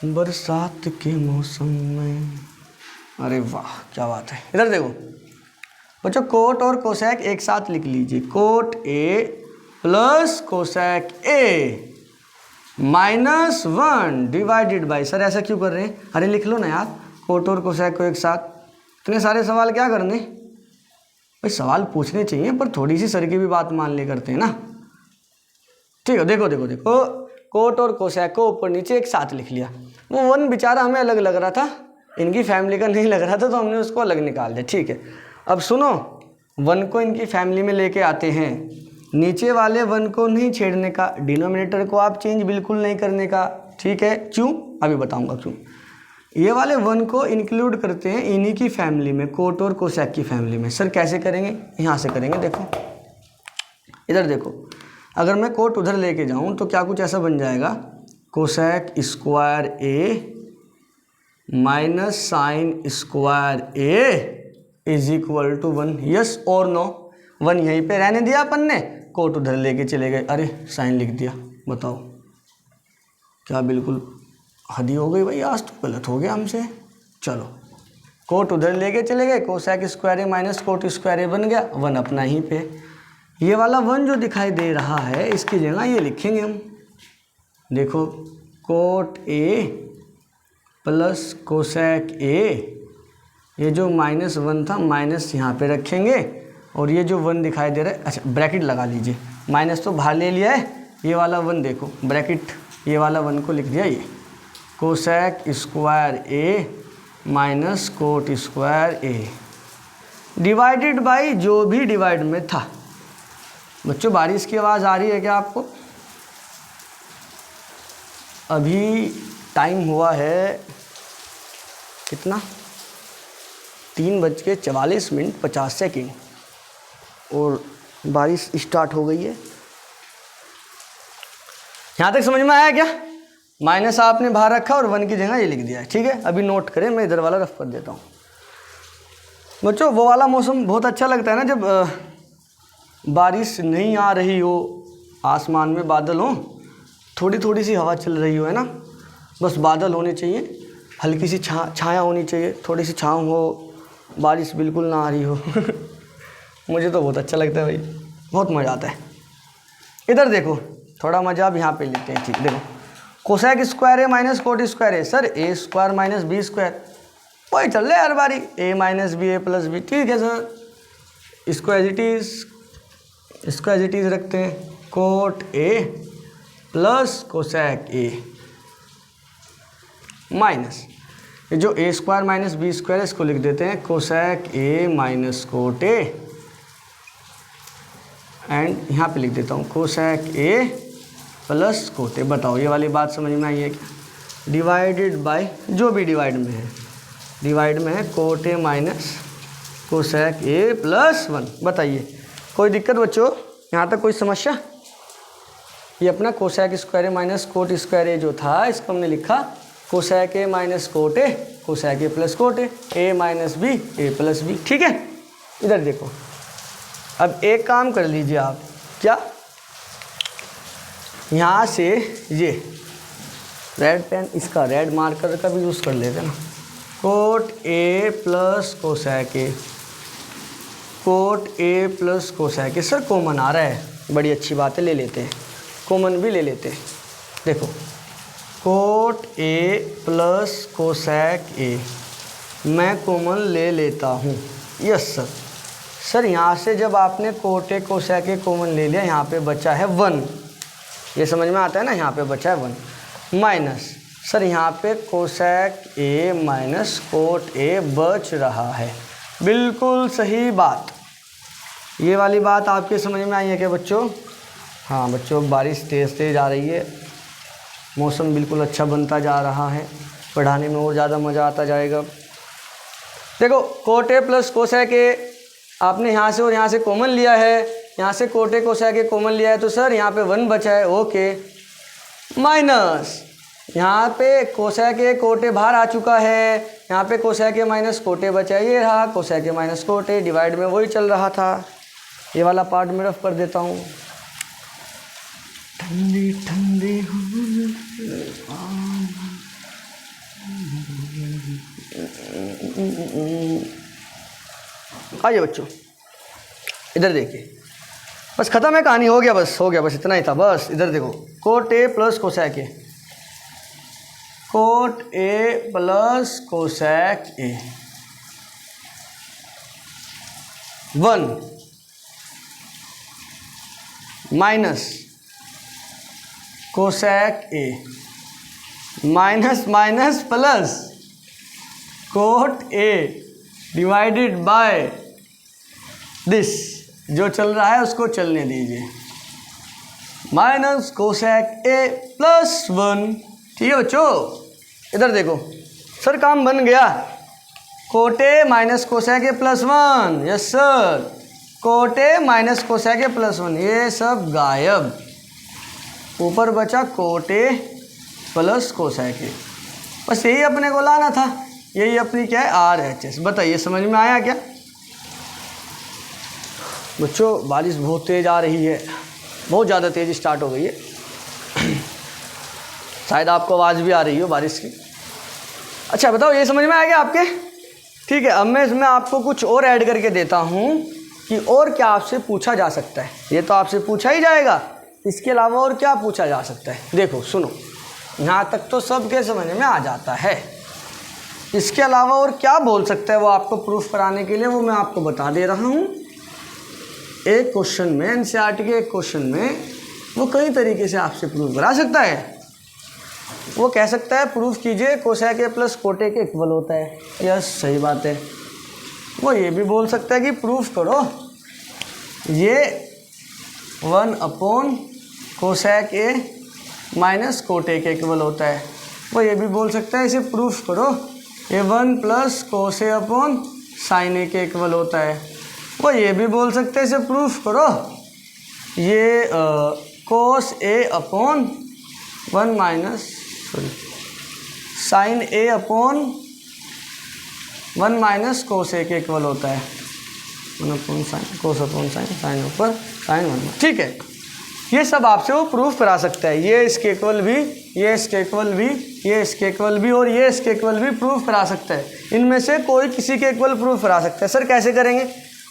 बरसात के मौसम में, अरे वाह क्या बात है। इधर देखो बच्चों, कोट और कोसेक एक साथ लिख लीजिए, coat a plus cosec A -1 divided by, sir ऐसा क्यों कर रहे हैं? अरे लिख लो ना यार, कोट और कोसेक को एक साथ। इतने सारे सवाल क्या करने भाई, सवाल पूछने चाहिए पर थोड़ी सी सर की भी बात मान ले करते हैं ना। ठीक है, देखो देखो देखो, कोट और कोसेक को ऊपर नीचे एक साथ लिख लिया। वो 1 बेचारा हमें अलग लग रहा था, इनकी फैमिली का नहीं लग रहा था तो हमने उसको अलग निकाल दिया। ठीक है, अब सुनो, 1 को इनकी फैमिली में लेके आते हैं, नीचे वाले 1 को नहीं छेड़ने का, डिनोमिनेटर को आप चेंज बिल्कुल नहीं करने का। ठीक है, क्यों? अभी बताऊंगा क्यों। ये वाले 1 को इंक्लूड करते हैं इन्हीं की फैमिली में, कोट और कोसेक की फैमिली में। सर कैसे करेंगे? यहाँ से करेंगे। देखो इधर देखो, अगर मैं कोट उधर लेके जाऊँ तो क्या कुछ ऐसा बन जाएगा, cosec square A minus sine square A is equal to 1। Yes और नो? 1 यहीं पे रहने दिया अपन ने, कोट उधर लेके चले गए। अरे साइन लिख दिया, बताओ क्या बिल्कुल हद ही हो गई भाई, आज तो गलत हो गया हमसे। चलो कोट उधर लेके चले गए, cosec square A minus cot square ए बन गया, 1 अपना ही पे। ये वाला 1 जो दिखाई दे रहा है इसकी जगह ये लिखेंगे हम, देखो कोट ए प्लस कोसेक ए, ये जो -1 था माइनस यहाँ पे रखेंगे, और ये जो 1 दिखाई दे रहा है, अच्छा ब्रैकेट लगा लीजिए, माइनस तो बाहर ले लिया है, ये वाला 1 देखो ब्रैकेट, ये वाला 1 को लिख दिया, ये cosec square A minus cot square a divided by जो भी डिवाइड में था। बच्चों बारिश की आवाज़ आ रही है क्या आपको? अभी टाइम हुआ है कितना, 3:44:50 और बारिश स्टार्ट हो गई है। यहाँ तक समझ में आया क्या? माइनस आपने बाहर रखा और 1 की जगह ये लिख दिया है, ठीक है। अभी नोट करें, मैं इधर वाला रफ कर देता हूँ। बच्चों वो वाला मौसम बहुत अच्छा लगता है ना, जब बारिश नहीं आ रही हो, आसमान में बादल हो, थोड़ी थोड़ी सी हवा चल रही हो, है ना, बस बादल होने चाहिए, हल्की सी छाया होनी चाहिए, थोड़ी सी छाँव हो, बारिश बिल्कुल ना आ रही हो मुझे तो बहुत अच्छा लगता है भाई, बहुत मज़ा आता है। इधर देखो थोड़ा मज़ा अब यहाँ पे लेते हैं, ठीक। देखो cosec square A minus cot square a, sir A square minus b square, वही चल रहा है हर बारी, ए माइनस बी ए प्लस बी, ठीक है सर। इसको एज इट इज़ रखते हैं, coat a plus cosec A minus, ये जो ए स्क्वायर माइनस बी स्क्वायर है इसको लिख देते हैं cosec A minus cot A, and यहाँ पे लिख देता हूँ कोसेक ए प्लस कोट ए। बताओ ये वाली बात समझ में आई है क्या? डिवाइडेड बाय जो भी डिवाइड में है, डिवाइड में है coat A minus cosec A plus 1। बताइए कोई दिक्कत बच्चों, यहाँ तक कोई समस्या? ये अपना cosec square A minus cot square A जो था, इसको हमने लिखा cosec A minus cot A, cosec A plus cot A minus B A plus B, ठीक है। इधर देखो, अब एक काम कर लीजिए आप, क्या यहाँ से ये रेड पेन, इसका रेड मार्कर का भी यूज़ कर लेते ना, cot a plus cosec a, cot a plus cosec a. Sir common आ रहा है, बड़ी अच्छी बात है, ले लेते हैं, कॉमन भी ले लेते हैं। देखो कोट ए प्लस कोसेक ए मैं कॉमन ले लेता हूँ, यस सर। सर यहाँ से जब आपने coat A cosec A common ले लिया, यहाँ पे बचा है 1, ये समझ में आता है ना, यहाँ पे बचा है 1 माइनस, सर यहाँ पे कोसेक ए माइनस कोट ए बच रहा है। बिल्कुल सही बात, ये वाली बात आपके समझ में आई है क्या बच्चों? हाँ बच्चों, बारिश तेज़ तेज़ आ रही है, मौसम बिल्कुल अच्छा बनता जा रहा है, पढ़ाने में और ज़्यादा मज़ा आता जाएगा। देखो कोट ए प्लस कोसेक ए आपने यहाँ से और यहाँ से कॉमन लिया है, यहाँ से coat A cosec A common लिया है, तो सर यहाँ पे 1 बचा है, ओके, माइनस यहाँ पे कोसेक ए कोट ए बाहर आ चुका है, यहाँ पे कोसेक ए माइनस कोट ए बचा है, ये रहा cosec A minus cot A, divide में वही चल रहा था। ये वाला पार्ट में रफ कर देता हूँ। ठंडी ठंडी आइए बच्चों, इधर देखिए, बस ख़त्म है कहानी, हो गया बस, हो गया बस, इतना ही था बस। इधर देखो coat a plus cosec a, cot a plus cosec A 1 minus cosec A minus minus plus cot A divided by this, जो चल रहा है उसको चलने दीजिए, माइनस कोसेक ए प्लस 1, ठीक है बच्चों। इधर देखो सर काम बन गया, coat A minus cosec A plus 1, yes sir, coat A minus cosec A plus 1, ये सब गायब, ऊपर बचा कोट ए प्लस कोसेक ए। बस यही अपने को लाना था, यही अपनी क्या है RHS। बताइए समझ में आया क्या बच्चों? बारिश बहुत तेज़ आ रही है, बहुत ज़्यादा तेज़ स्टार्ट हो गई है। शायद आपको आवाज़ भी आ रही हो बारिश की। अच्छा बताओ, ये समझ में आ गया आपके? ठीक है, अब मैं इसमें आपको कुछ और ऐड करके देता हूँ कि और क्या आपसे पूछा जा सकता है। ये तो आपसे पूछा ही जाएगा, इसके अलावा और क्या पूछा जा सकता है। देखो सुनो, यहाँ तक तो सबके समझ में आ जाता है। इसके अलावा और क्या बोल सकता है वो आपको प्रूफ कराने के लिए, वो मैं आपको बता दे रहा हूँ। एक क्वेश्चन में, NCERT के एक क्वेश्चन में वो कई तरीके से आपसे प्रूफ करा सकता है। वो कह सकता है प्रूफ कीजिए कोसेक ए प्लस कोटेक के इक्वल होता है। यस, सही बात है। वो ये भी बोल सकता है कि प्रूफ करो ये 1 upon cosec A minus Kotak के इक्वल होता है। वो ये भी बोल सकता है इसे प्रूफ करो ये 1 plus cos A upon sine ए के इक्वल होता है। वो ये भी बोल सकते हैं इसे प्रूफ करो ये cos A upon 1 minus sine A upon 1 minus cos A के इक्वल होता है। 1 upon sine, cos upon sine, sine ऊपर साइन 1। ठीक है, ये सब आपसे वो प्रूफ करा सकता है। ये इसके इक्वल भी, ये इसके इक्वल भी, ये इसके इक्वल भी और ये इसके इक्वल भी प्रूफ करा सकता है। इनमें से कोई किसी के इक्वल प्रूफ करा सकता है। सर कैसे करेंगे?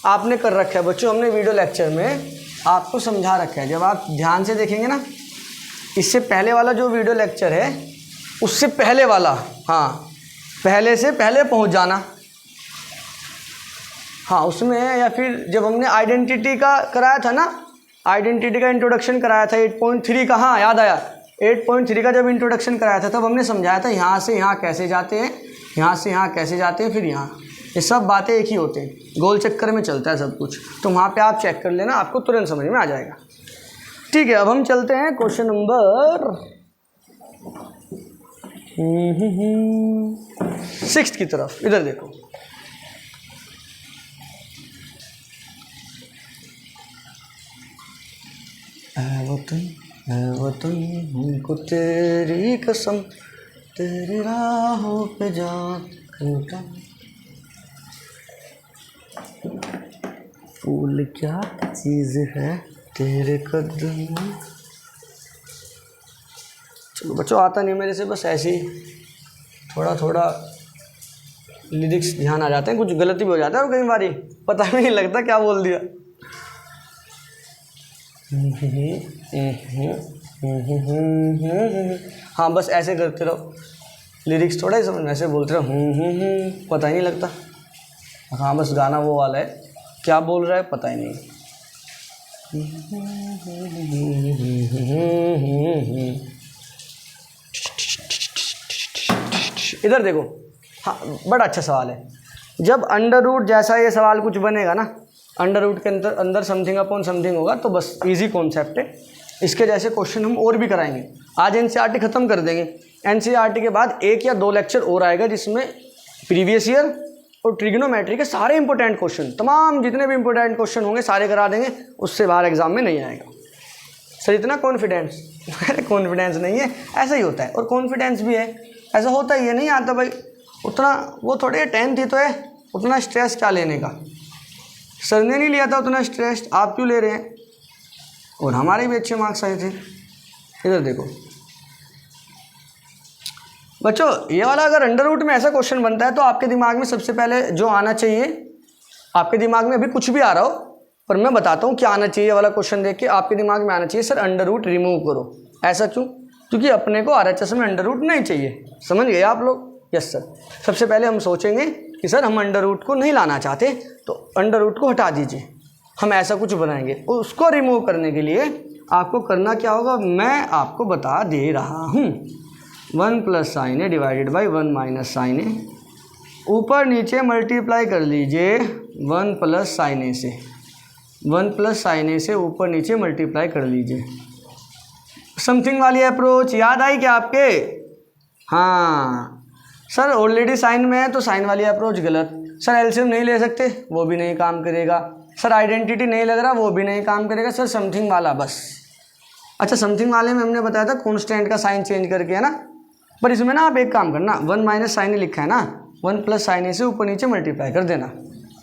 आपने कर रखा है बच्चों, हमने वीडियो लेक्चर में आपको समझा रखा है। जब आप ध्यान से देखेंगे ना, इससे पहले वाला जो वीडियो लेक्चर है उससे पहले वाला, हाँ पहले से पहले पहुंच जाना। हाँ उसमें, या फिर जब हमने आइडेंटिटी का कराया था ना, आइडेंटिटी का इंट्रोडक्शन कराया था 8.3 का, हाँ याद आया, 8.3 का जब इंट्रोडक्शन कराया था तब हमने समझाया था यहाँ से यहाँ कैसे जाते हैं, यहाँ से यहाँ कैसे जाते हैं, फिर यहाँ। ये सब बातें एक ही होते हैं, गोल चक्कर में चलता है सब कुछ। तो वहाँ पे आप चेक कर लेना, आपको तुरंत समझ में आ जाएगा। ठीक है, अब हम चलते हैं क्वेश्चन नंबर 6 की तरफ। इधर देखो, ऐ वतन हमको तेरी कसम, तेरी राहों पे जा फूल क्या चीज़ है तेरे कदम। चलो बच्चों, आता नहीं मेरे से, बस ऐसे ही थोड़ा थोड़ा लिरिक्स ध्यान आ जाते हैं, कुछ गलती भी हो जाता है और कई बारी पता भी नहीं लगता क्या बोल दिया। हाँ बस ऐसे करते रहो, लिरिक्स थोड़ा ही समझ में ऐसे बोलते रहो, पता ही नहीं लगता। हाँ बस गाना वो वाला है, क्या बोल रहा है पता ही नहीं। इधर देखो, हाँ बड़ा अच्छा सवाल है। जब अंडर रूट जैसा ये सवाल कुछ बनेगा ना, अंडर रूट के अंदर समथिंग अपॉन समथिंग होगा, तो बस इजी कॉन्सेप्ट है। इसके जैसे क्वेश्चन हम और भी कराएंगे। आज NCERT ख़त्म कर देंगे। NCERT के बाद 1 या 2 लेक्चर और आएगा जिसमें प्रीवियस ईयर और ट्रिग्नोमेट्री के सारे इंपॉर्टेंट क्वेश्चन, तमाम जितने भी इंपॉर्टेंट क्वेश्चन होंगे सारे करा देंगे। उससे बाहर एग्जाम में नहीं आएगा। सर इतना कॉन्फिडेंस? कॉन्फिडेंस नहीं है, ऐसा ही होता है। और कॉन्फिडेंस भी है, ऐसा होता ही है, नहीं आता भाई उतना। वो थोड़े 10th ही तो है, उतना स्ट्रेस क्या लेने का। सर ने नहीं लिया था उतना स्ट्रेस, आप क्यों ले रहे हैं? और हमारे भी अच्छे मार्क्स आए थे। इधर देखो बच्चों, ये वाला अगर अंडर रूट में ऐसा क्वेश्चन बनता है तो आपके दिमाग में सबसे पहले जो आना चाहिए, आपके दिमाग में अभी कुछ भी आ रहा हो पर मैं बताता हूँ क्या आना चाहिए। वाला क्वेश्चन देख के आपके दिमाग में आना चाहिए सर अंडर रूट रिमूव करो। ऐसा क्यों? क्योंकि अपने को RHS में अंडर रूट नहीं चाहिए। समझ गए आप लोग? Yes sir. सबसे पहले हम सोचेंगे कि सर हम अंडर रूट को नहीं लाना चाहते, तो अंडर रूट को हटा दीजिए, हम ऐसा कुछ बनाएंगे। उसको रिमूव करने के लिए आपको करना क्या होगा, मैं आपको बता दे रहा हूँ। 1 plus sine a divided by 1 minus sine a, ऊपर नीचे मल्टीप्लाई कर लीजिए 1 प्लस साइन ए से, 1 प्लस साइन ए से ऊपर नीचे मल्टीप्लाई कर लीजिए। समथिंग वाली अप्रोच याद आई क्या आपके? हाँ सर ऑलरेडी साइन में है तो साइन वाली अप्रोच गलत। सर एलसीएम नहीं ले सकते, वो भी नहीं काम करेगा। सर आइडेंटिटी नहीं लग रहा, वो भी नहीं काम करेगा। सर समथिंग वाला बस। अच्छा समथिंग वाले में हमने बताया था कॉन्स्टेंट का साइन चेंज करके, है ना। पर इसमें ना आप एक काम करना, 1 माइनस साइन ए लिखा है ना, 1 प्लस साइन ए से ऊपर नीचे मल्टीप्लाई कर देना।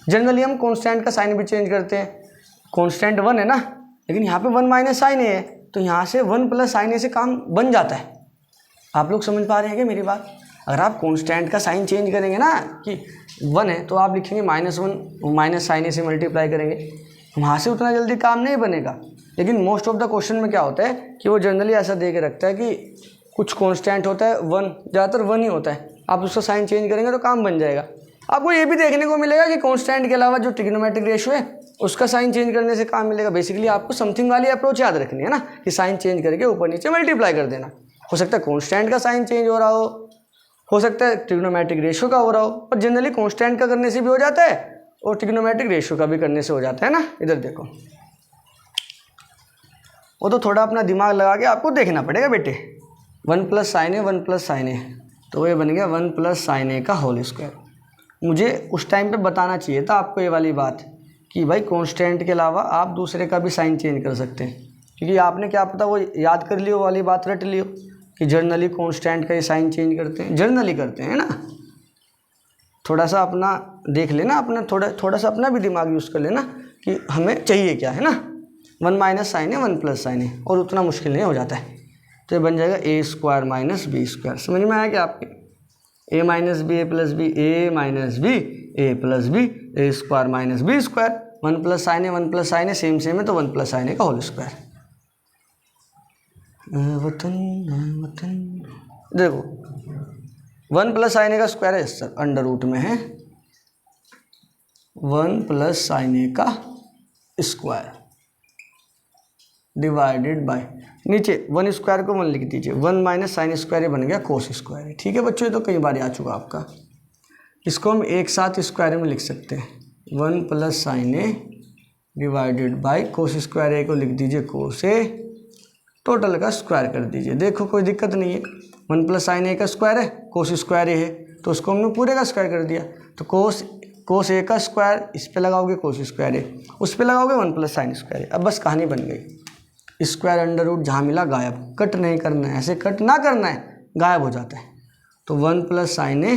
जनरली हम कॉन्स्टेंट का साइन भी चेंज करते हैं, कॉन्स्टेंट 1 है ना, लेकिन यहाँ पे 1 माइनस साइन ए है, तो यहाँ से 1 प्लस साइन ए से काम बन जाता है। आप लोग समझ पा रहे हैं क्या मेरी बात? अगर आप कॉन्स्टेंट का साइन चेंज करेंगे ना कि 1 है तो आप लिखेंगे -1 माइनस साइन ए से मल्टीप्लाई करेंगे, वहाँ से उतना जल्दी काम नहीं बनेगा। लेकिन मोस्ट ऑफ द क्वेश्चन में क्या होता है कि वो जनरली ऐसा दे के रखता है कि कुछ कांस्टेंट होता है 1, ज़्यादातर 1 ही होता है, आप उसका साइन चेंज करेंगे तो काम बन जाएगा। आपको ये भी देखने को मिलेगा कि कांस्टेंट के अलावा जो ट्रिग्नोमेट्रिक रेशियो है उसका साइन चेंज करने से काम मिलेगा। बेसिकली आपको समथिंग वाली अप्रोच याद रखनी है ना, कि साइन चेंज करके ऊपर नीचे मल्टीप्लाई कर देना। हो सकता है कांस्टेंट का साइन चेंज हो रहा हो सकता है ट्रिग्नोमेट्रिक रेशियो का हो रहा हो, पर जनरली कांस्टेंट का करने से भी हो जाता है और ट्रिग्नोमेट्रिक रेशियो का भी करने से हो जाता है ना। इधर देखो, वो तो थोड़ा अपना दिमाग लगा के आपको देखना पड़ेगा बेटे। 1 प्लस साइन ए, 1 प्लस साइन ए, तो ये बन गया 1 प्लस साइन ए का होल स्क्वायर। मुझे उस टाइम पे बताना चाहिए था आपको ये वाली बात कि भाई कांस्टेंट के अलावा आप दूसरे का भी साइन चेंज कर सकते हैं, क्योंकि आपने क्या पता वो याद कर लियो, वाली बात रट लियो कि जर्नली कांस्टेंट का ये साइन चेंज करते हैं, जर्नली करते हैं ना। थोड़ा सा अपना देख लेना, अपना थोड़ा सा अपना भी दिमाग यूज़ कर लेना कि हमें चाहिए क्या है ना। 1 माइनस साइन है, 1 प्लस साइन है, और उतना मुश्किल नहीं हो जाता है। तो ये बन जाएगा a square minus b square. समझ में आया क्या आपके? A minus B A plus b, a minus B A plus b, a square minus b square. 1 plus sine है, 1 प्लस साइन है, सेम है, तो 1 प्लस साइन है का होल स्क्वायर। वतन वतन देखो 1 प्लस साइन ए का स्क्वायर है सर, अंडर रूट में है 1 प्लस साइन ए का स्क्वायर डिवाइडेड बाय नीचे 1 स्क्वायर को 1 लिख दीजिए, 1 माइनस साइन स्क्वायर बन गया कोस स्क्वायर। ठीक है बच्चों, ये तो कई बार आ चुका आपका। इसको हम एक साथ स्क्वायर में लिख सकते हैं, 1 plus sine a divided by cos square a को लिख दीजिए कोस ए, टोटल का स्क्वायर कर दीजिए। देखो कोई दिक्कत नहीं है, 1 प्लस साइन ए का स्क्वायर है, कोस स्क्वायर ए है, तो उसको हमने पूरे का स्क्वायर कर दिया। तो कोस ए का स्क्वायर इस पे लगाओगे, कोस स्क्वायर ए उस पे लगाओगे, 1 प्लस साइन स्क्वायर ए। अब बस कहानी बन गई। स्क्वायर अंडर रूट जहाँ मिला गायब, कट नहीं करना है, ऐसे कट ना करना है, गायब हो जाता है। तो 1 प्लस साइन ए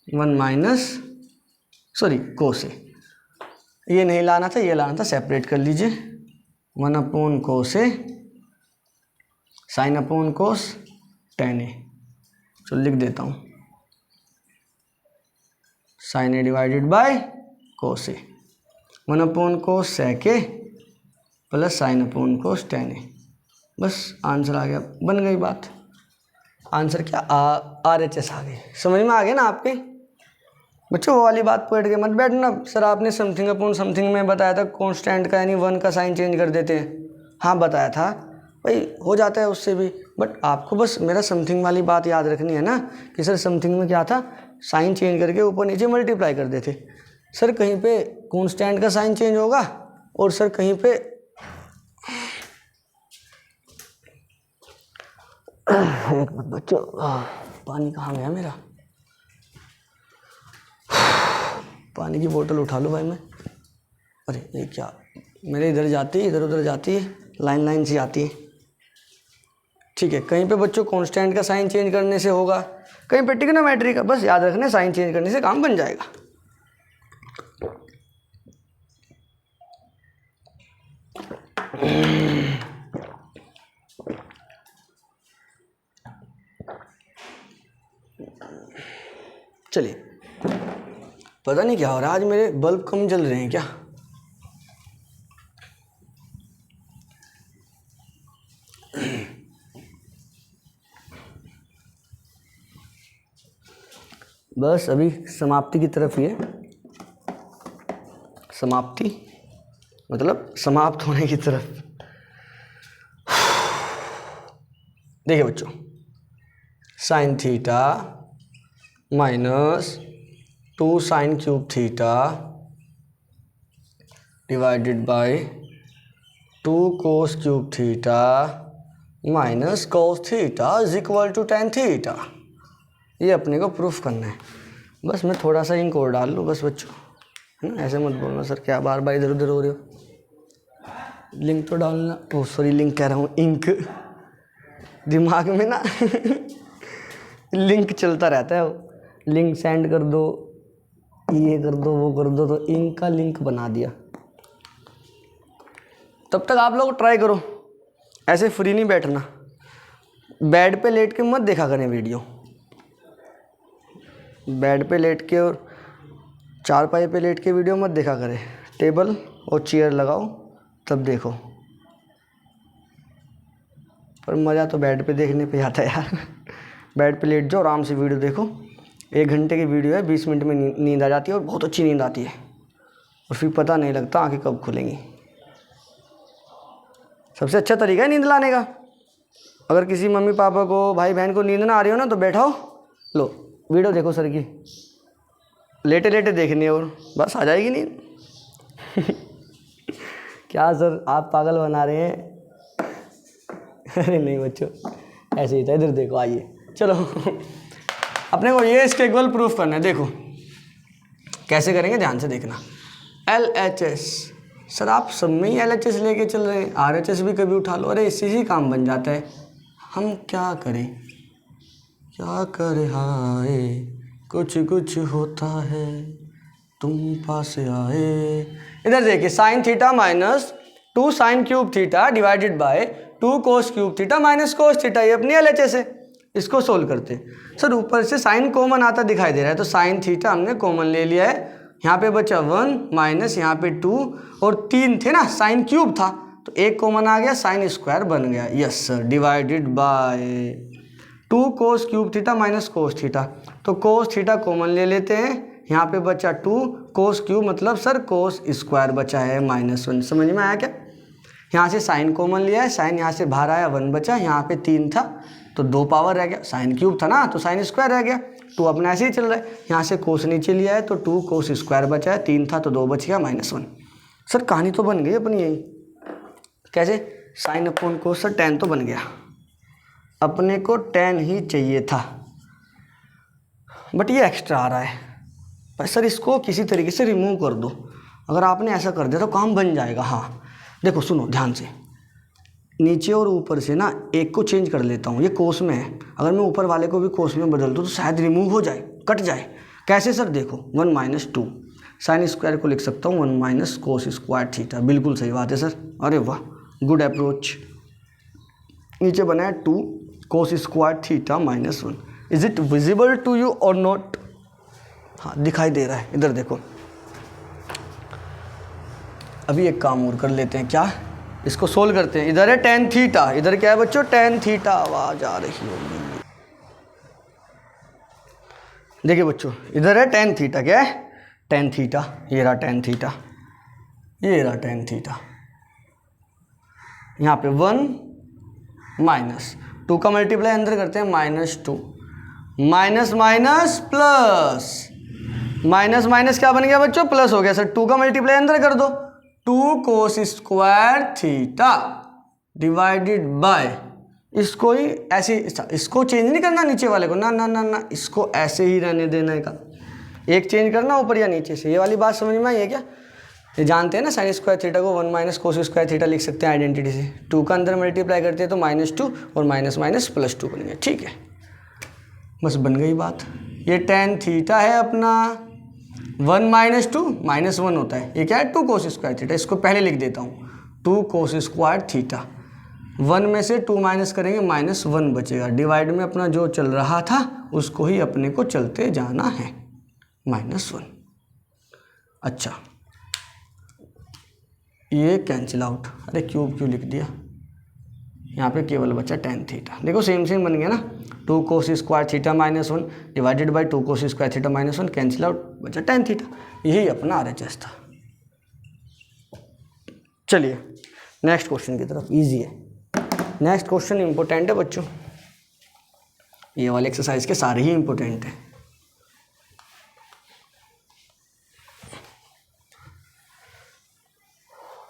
1 माइनस कोस ए, ये नहीं लाना था, ये लाना था, सेपरेट कर लीजिए। 1 upon cos a sine upon cos tan a. चलो लिख देता हूँ, sine a divided by cos a, 1 upon cosec a plus sine upon cos tan a. बस आंसर आ गया, बन गई बात। आंसर क्या RHS आ गई। समझ में आ गया ना आपके बच्चों? वो वाली बात पढ़ के मत बैठना, सर आपने समथिंग अपॉन समथिंग में बताया था कांस्टेंट का यानी 1 का साइन चेंज कर देते हैं। हाँ बताया था भाई, हो जाता है उससे भी, बट आपको बस मेरा समथिंग वाली बात याद रखनी है ना कि सर समथिंग में क्या था, साइन चेंज करके ऊपर नीचे मल्टीप्लाई कर देते। सर कहीं पे कांस्टेंट का साइन चेंज होगा और सर कहीं पे एक मिनट बच्चों, पानी कहाँ गया मेरा? पानी की बोतल उठा लो भाई मैं। अरे ये क्या, मेरे इधर जाती है, इधर उधर जाती है, लाइन से आती है। ठीक है, कहीं पे बच्चों कांस्टेंट का साइन चेंज करने से होगा, कहीं पे ट्रिग्नोमेट्री का। बस याद रखना, साइन चेंज करने से काम बन जाएगा। चलिए, पता नहीं क्या हो रहा है आज, मेरे बल्ब कम जल रहे हैं क्या? बस अभी समाप्ति की तरफ ही है। समाप्ति मतलब समाप्त होने की तरफ। देखिए बच्चों, sine theta minus 2 sine cube theta divided by 2 cos cube theta minus cos theta is equal to tan theta. ये अपने को प्रूफ करना है। बस मैं थोड़ा सा इंक और डाल लूँ बस बच्चों, है ना? ऐसे मत बोलना सर क्या बार बार इधर उधर हो रहे हो। लिंक तो डालना, ओ सॉरी लिंक कह रहा हूँ, इंक दिमाग में ना लिंक चलता रहता है, लिंक सेंड कर दो, ये कर दो, वो कर दो, तो इंक का लिंक बना दिया। तब तक आप लोग ट्राई करो, ऐसे फ्री नहीं बैठना, बेड पे लेट के मत देखा करें वीडियो, बेड पे लेट के और चारपाई पे लेट के वीडियो मत देखा करें, टेबल और चेयर लगाओ तब देखो। पर मज़ा तो बेड पे देखने पे आता है यार। बेड पे लेट जाओ, आराम से वीडियो देखो, 1 घंटे की वीडियो है, 20 मिनट में नींद आ जाती है और बहुत अच्छी नींद आती है, और फिर पता नहीं लगता आंखें कब खुलेंगी। सबसे अच्छा तरीका है नींद लाने का। अगर किसी मम्मी पापा को, भाई बहन को नींद ना आ रही हो ना, तो बैठाओ, लो वीडियो देखो सर की, लेटे लेटे देखनी है और बस आ जाएगी नींद। क्या सर आप पागल बना रहे हैं? अरे नहीं बच्चों, ऐसे ही था, इधर देखो, आइए चलो। अपने को ये स्केग्वल प्रूफ करना है, देखो कैसे करेंगे, ध्यान से देखना। LHS, सर आप सब में ही LHS लेके चल रहे हैं, RHS भी कभी उठा लो, अरे इससे ही काम बन जाता है। हम क्या करें, क्या करें, हाय कुछ कुछ होता है, तुम पास आए। इधर देखिए, sign theta minus 2 sine cube theta divided by 2 cos cube theta minus cos theta, ये अपनी LHS है। इसको सोल्व करते हैं। सर ऊपर से साइन कॉमन आता दिखाई दे रहा है, तो साइन थीटा हमने कॉमन ले लिया है, यहाँ पे बचा 1 माइनस यहाँ पे 2 और 3 थे ना, साइन क्यूब था तो 1 कॉमन आ गया, साइन स्क्वायर बन गया। Yes sir, divided by 2 cos cube theta minus cos theta, तो कोस थीटा कॉमन ले लेते हैं, यहाँ पे बचा 2 कोस क्यूब मतलब सर कोस स्क्वायर बचा है -1। समझ में आया क्या? यहाँ से साइन कॉमन लिया है, साइन यहाँ से बाहर आया, 1 बचा, यहाँ पे 3 था तो 2 पावर रह गया, साइन क्यूब था ना तो साइन स्क्वायर रह गया, 2 अपना ऐसे ही चल रहा है। यहाँ से कोस नीचे लिया है तो 2 कोस स्क्वायर बचा है, 3 था तो 2 बच गया -1। सर कहानी तो बन गई अपनी यही। कैसे? साइन अपॉन कोस, सर tan तो बन गया, अपने को tan ही चाहिए था, बट ये एक्स्ट्रा आ रहा है। पर सर इसको किसी तरीके से रिमूव कर दो, अगर आपने ऐसा कर दिया तो काम बन जाएगा। हाँ देखो सुनो ध्यान से, नीचे और ऊपर से ना एक को चेंज कर लेता हूँ, ये कोस में है, अगर मैं ऊपर वाले को भी कोस में बदल दूँ तो शायद रिमूव हो जाए, कट जाए। कैसे सर? देखो 1 - 2 साइन स्क्वायर को लिख सकता हूँ 1 - कोस स्क्वायर थीटा, बिल्कुल सही बात है सर, अरे वाह गुड अप्रोच। नीचे बना है 2 cos square theta -1। Is it visible to you और नॉट? हाँ दिखाई दे रहा है, इधर देखो। अभी एक काम और कर लेते हैं, क्या इसको सोल्व करते हैं। इधर है tan थीटा, इधर क्या है बच्चों? tan theta. आवाज आ रही होगी, देखिए बच्चों इधर है tan थीटा, क्या है? tan थीटा, ये रहा tan थीटा, ये रहा tan थीटा। यहाँ पे 1 माइनस 2 का मल्टीप्लाई अंदर करते हैं -2, minus minus plus, minus minus क्या बन गया बच्चों? प्लस हो गया। सर 2 का मल्टीप्लाई अंदर कर दो, 2 cos square theta divided by, इसको ही ऐसे, इसको चेंज नहीं करना नीचे वाले को, ना ना ना ना, इसको ऐसे ही रहने देना है का, एक चेंज करना ऊपर या नीचे से। ये वाली बात समझ में आई है क्या? ये जानते हैं ना, साइन स्क्वायर थीटा को 1 - कोस स्क्वायर थीटा लिख सकते हैं आइडेंटिटी से। 2 का अंदर मल्टीप्लाई करते हैं तो -2 और माइनस माइनस +2 बन गया। ठीक है, बस बन गई बात। ये tan थीटा है अपना, 1 - 2 -1 होता है, ये क्या है? 2 कोस स्क्वायर थीटा। इसको पहले लिख देता हूँ 2 कोस स्क्वायर थीटा, 1 में से 2 माइनस करेंगे -1 बचेगा, डिवाइड में अपना जो चल रहा था उसको ही अपने को चलते जाना है, -1। अच्छा ये कैंसिल आउट, अरे क्यूब क्यों लिख दिया, यहाँ पे केवल बचा tan थीटा। देखो सेम सेम बन गया ना, 2 cos square theta -1 divided by 2 cos square theta -1, cancel out, बचा tan थीटा। यही अपना RHS था। चलिए नेक्स्ट क्वेश्चन की तरफ, इजी है। नेक्स्ट क्वेश्चन इंपॉर्टेंट है बच्चों, ये वाले एक्सरसाइज के सारे ही इंपॉर्टेंट हैं।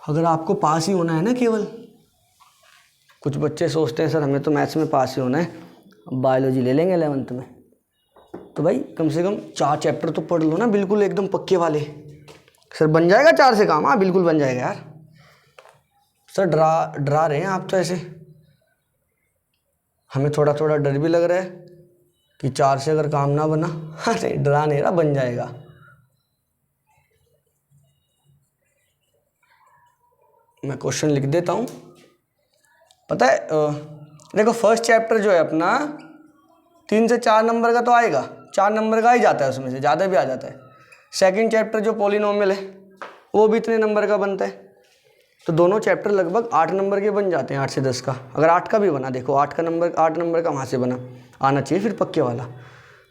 अगर आपको पास ही होना है ना, केवल कुछ बच्चे सोचते हैं सर हमें तो मैथ्स में पास ही होना है, बायोलॉजी ले लेंगे 11th में, तो भाई कम से कम 4 चैप्टर तो पढ़ लो ना, बिल्कुल एकदम पक्के वाले। सर बन जाएगा 4 से काम? हाँ बिल्कुल बन जाएगा यार। सर डरा रहे हैं आप तो, ऐसे हमें थोड़ा थोड़ा डर भी लग रहा है कि 4 से अगर काम ना बना, अरे डरा नहीं रहा, बन जाएगा। मैं क्वेश्चन लिख देता हूँ। पता है देखो फर्स्ट चैप्टर जो है अपना 3 से 4 नंबर का तो आएगा, 4 नंबर का ही जाता है, उसमें से ज़्यादा भी आ जाता है। सेकंड चैप्टर जो पॉलिनोमियल है वो भी इतने नंबर का बनता है। तो दोनों चैप्टर लगभग 8 नंबर के बन जाते हैं, 8 से 10 का। अगर 8 का भी बना, देखो 8 नंबर का वहाँ से बना, आना चाहिए फिर पक्के वाला।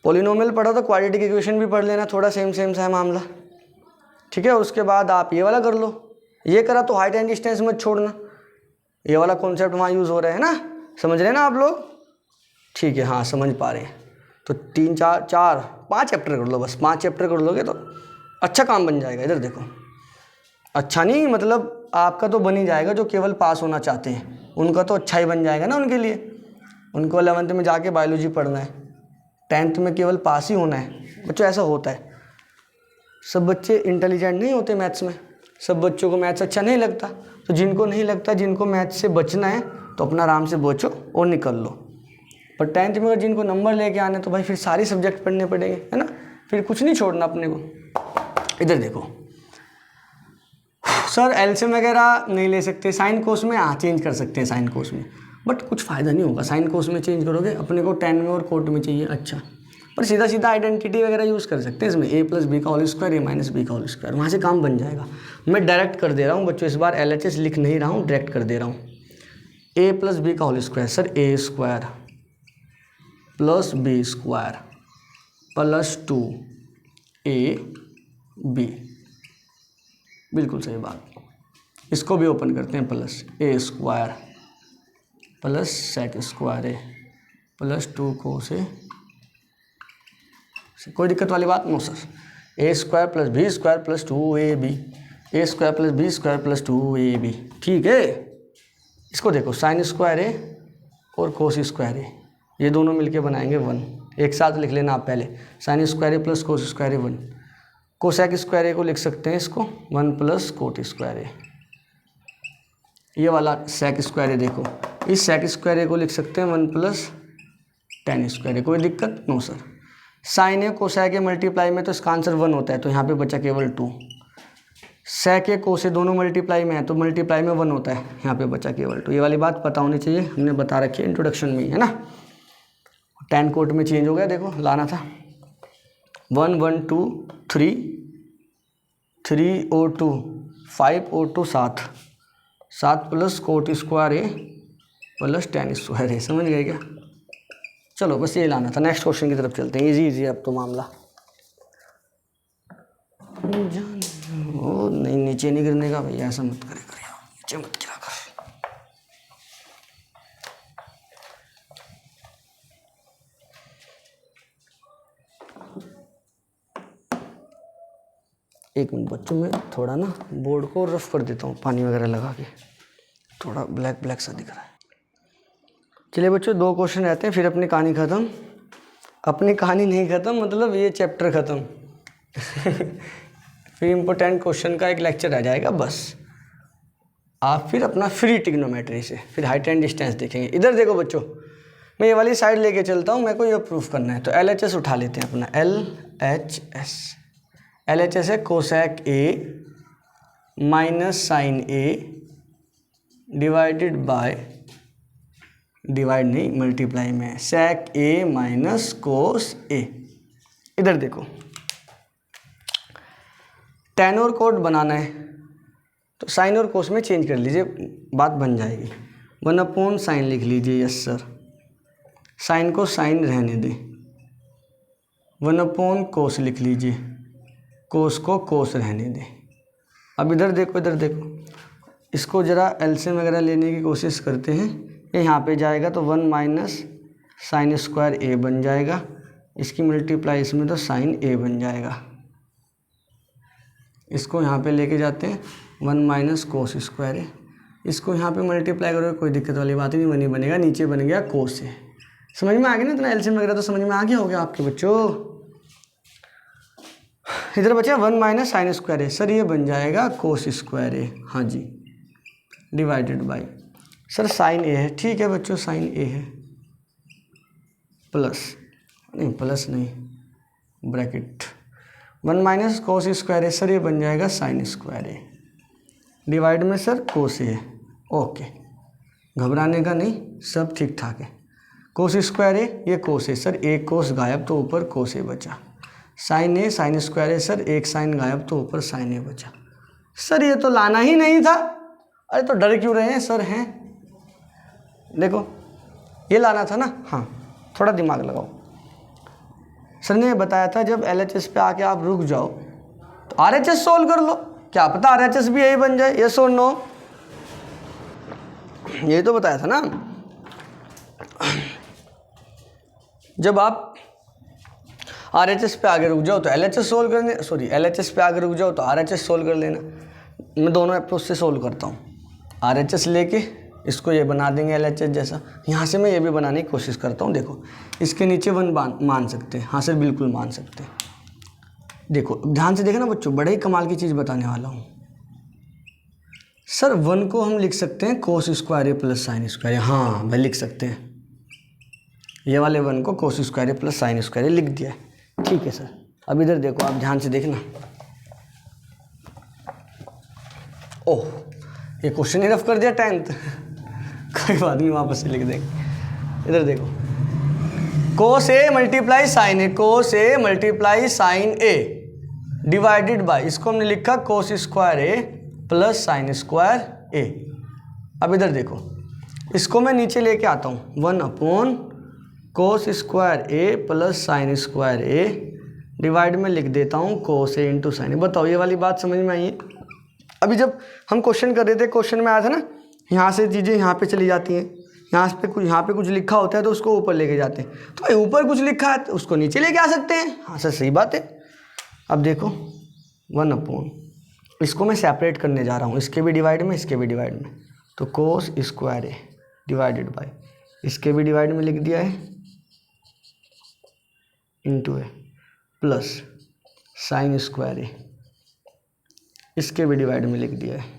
पॉलिनोमियल पढ़ा तो क्वाड्रेटिक इक्वेशन भी पढ़ लेना, थोड़ा सेम सा है मामला, ठीक है। उसके बाद आप ये वाला कर लो, ये करा तो हाइट एंड डिस्टेंस मत छोड़ना, ये वाला कॉन्सेप्ट वहाँ यूज़ हो रहा है ना, समझ रहे हैं ना आप लोग? ठीक है, हाँ समझ पा रहे हैं। तो 3 4 5 चैप्टर कर लो, बस 5 चैप्टर कर लोगे तो अच्छा काम बन जाएगा। इधर देखो, अच्छा नहीं मतलब आपका तो बन ही जाएगा, जो केवल पास होना चाहते हैं उनका तो अच्छा ही बन जाएगा ना। उनके लिए, उनको 11th में जाके बायोलॉजी पढ़ना है, 10th में केवल पास ही होना है। बच्चों ऐसा होता है, सब बच्चे इंटेलिजेंट नहीं होते मैथ्स में, सब बच्चों को मैथ्स अच्छा नहीं लगता। तो जिनको नहीं लगता, जिनको मैथ्स से बचना है तो अपना आराम से बचो और निकल लो। पर 10th में अगर जिनको नंबर लेके आने तो भाई फिर सारे सब्जेक्ट पढ़ने पड़ेंगे, है ना, फिर कुछ नहीं छोड़ना अपने को। इधर देखो सर एलसीएम वगैरह नहीं ले सकते, साइन कोस में हाँ चेंज कर सकते हैं साइन कोस में, बट कुछ फ़ायदा नहीं होगा साइन कोस में चेंज करोगे, अपने को 10 में और कोट में चाहिए। अच्छा, पर सीधा सीधा आइडेंटिटी वगैरह यूज़ कर सकते हैं इसमें, a + b का होल स्क्वायर, a - b का होल स्क्वायर, वहाँ से काम बन जाएगा। मैं डायरेक्ट कर दे रहा हूँ बच्चों, इस बार LHS लिख नहीं रहा हूँ, डायरेक्ट कर दे रहा हूँ। a + b का whole square, sir a² + b² + 2ab, बिल्कुल सही बात। इसको भी ओपन करते हैं, plus a² + sec² + 2 cos a, कोई दिक्कत वाली बात no sir. a² + b² + 2ab, a² + b² + 2ab, ठीक है। इसको देखो sin² a और cos² a, ये दोनों मिलके बनाएंगे 1, एक साथ लिख लेना आप पहले, sin² a + cos² a 1, cosec² a को लिख सकते हैं इसको 1 + cot² a, ये वाला sec² a देखो, इस sec² a को लिख सकते हैं 1 + tan², कोई दिक्कत नो सर। साइन ए कोसेक के मल्टीप्लाई में तो इसका आंसर 1 होता है, तो यहाँ पे बचा केवल 2। सेक ए कोसे दोनों मल्टीप्लाई में है तो मल्टीप्लाई में 1 होता है, यहाँ पे बचा केवल 2। ये वाली बात पता होनी चाहिए, हमने बता रखी है इंट्रोडक्शन में ही, है ना। tan कोट में चेंज हो गया, देखो लाना था 1 1 2 3 3 और 2 5 और 2 7 7 + cot² a + tan² a, समझ गए क्या? चलो बस ये लाना था। नेक्स्ट क्वेश्चन की तरफ चलते हैं, इजी अब तो मामला। ओ नहीं, नीचे नहीं गिरने का भैया, ऐसा मत करे कर, नीचे मत गिरा कर। एक मिनट बच्चों, मैं थोड़ा ना बोर्ड को रफ कर देता हूँ पानी वगैरह लगा के, थोड़ा ब्लैक सा दिख रहा है। चलिए बच्चों 2 क्वेश्चन रहते हैं, फिर अपनी कहानी ख़त्म। अपनी कहानी नहीं ख़त्म, मतलब ये चैप्टर ख़त्म। फिर इम्पोर्टेंट क्वेश्चन का एक लेक्चर आ जाएगा बस। आप फिर अपना फ्री ट्रिग्नोमेट्री से फिर हाइट एंड डिस्टेंस देखेंगे। इधर देखो बच्चों, मैं ये वाली साइड लेके चलता हूँ, मेरे को ये प्रूफ करना है। तो LHS उठा लेते हैं अपना, LHS है cosec A - sin A divided by, divide नहीं मल्टीप्लाई में, sec A - cos A। इधर देखो tan और कोट बनाना है तो साइन और कोस में चेंज कर लीजिए, बात बन जाएगी। 1/sin लिख लीजिए, यस सर। साइन को साइन रहने दें, 1/cos लिख लीजिए, कोस को कोस रहने दें। अब इधर देखो, इधर देखो, इसको ज़रा एलसीएम वगैरह लेने की कोशिश करते हैं। ये यहाँ पे जाएगा तो 1 - sin² A बन जाएगा, इसकी मल्टीप्लाई इसमें तो sin A बन जाएगा। इसको यहाँ पे लेके जाते हैं 1 - cos², इसको यहाँ पे मल्टीप्लाई करोगे, कोई दिक्कत वाली बात नहीं, बनी बनेगा, नीचे बन गया cos A। समझ में आ गया ना, इतना एलसीएम वगैरह तो समझ में आ गया होगा आपके बच्चों। इधर बचा 1 - sin² A, सर ये बन जाएगा cos² A, हाँ जी, divided by, sir sin A है, ठीक है बच्चों sin A है, प्लस नहीं प्लस नहीं, bracket 1 minus cos square a sir, ये बन जाएगा साइन स्क्वायर ए, डिवाइड में सर कोस ए। ओके, घबराने का नहीं, सब ठीक ठाक है। कोस स्क्वायर ए, ये कोस ए सर, एक कोस गायब तो ऊपर कोस ए बचा। Sign A sign square a sir, एक साइन गायब तो ऊपर साइन ए बचा। सर ये तो लाना ही नहीं था। अरे तो डर क्यों रहे हैं सर? हैं, देखो ये लाना था ना। हाँ, थोड़ा दिमाग लगाओ। सर ने बताया था जब LHS पे आके आप रुक जाओ तो RHS सोल्व कर लो, क्या पता RHS भी यही बन जाए। यस और नो, यही तो बताया था ना। जब आप RHS पे आगे रुक जाओ तो LHS सोल्व करने, सॉरी LHS पे आगे रुक जाओ तो RHS सोल्व कर लेना। मैं दोनों अप्रोच से सोल्व करता हूँ। RHS लेके इसको ये बना देंगे LHS जैसा, यहाँ से मैं ये भी बनाने की कोशिश करता हूँ। देखो इसके नीचे 1 मान सकते हैं। हाँ सर बिल्कुल मान सकते हैं। देखो ध्यान से देखना बच्चों, बड़े ही कमाल की चीज़ बताने वाला हूँ। सर 1 को हम लिख सकते हैं कोस square a plus sine square ए। हाँ भाई लिख सकते हैं, ये वाले 1 को कोस square a plus sine square ए लिख दिया है। ठीक है सर, अब इधर देखो, आप ध्यान से देखना। ओह, ये क्वेश्चन ही रफ कर दिया 10th। कोई बात नहीं, वापस से लिख देंगे। इधर देखो, cos a multiply sine a, cos a multiply sine a divided by, इसको हमने लिखा cos square a plus sine square a. अब इधर देखो, इसको मैं नीचे लेके आता हूँ, 1 upon cos square a plus sine square a divide में लिख देता हूँ कोस ए इंटू साइन ए। बताओ ये वाली बात समझ में आई है? अभी जब हम क्वेश्चन कर रहे थे, क्वेश्चन में आया था ना, यहाँ से चीज़ें यहाँ पे चली जाती हैं, यहाँ पे कुछ लिखा होता है तो उसको ऊपर लेके जाते हैं। तो भाई ऊपर कुछ लिखा है तो उसको नीचे लेके आ सकते हैं। हाँ सर सही बात है। अब देखो 1 अपॉन, इसको मैं सेपरेट करने जा रहा हूँ, इसके भी डिवाइड में इसके भी डिवाइड में, तो कोस स्क्वायर ए डिवाइडेड बाय, इसके भी डिवाइड में लिख दिया है इंटू ए प्लस साइन स्क्वायर ए, इसके भी डिवाइड में लिख दिया है।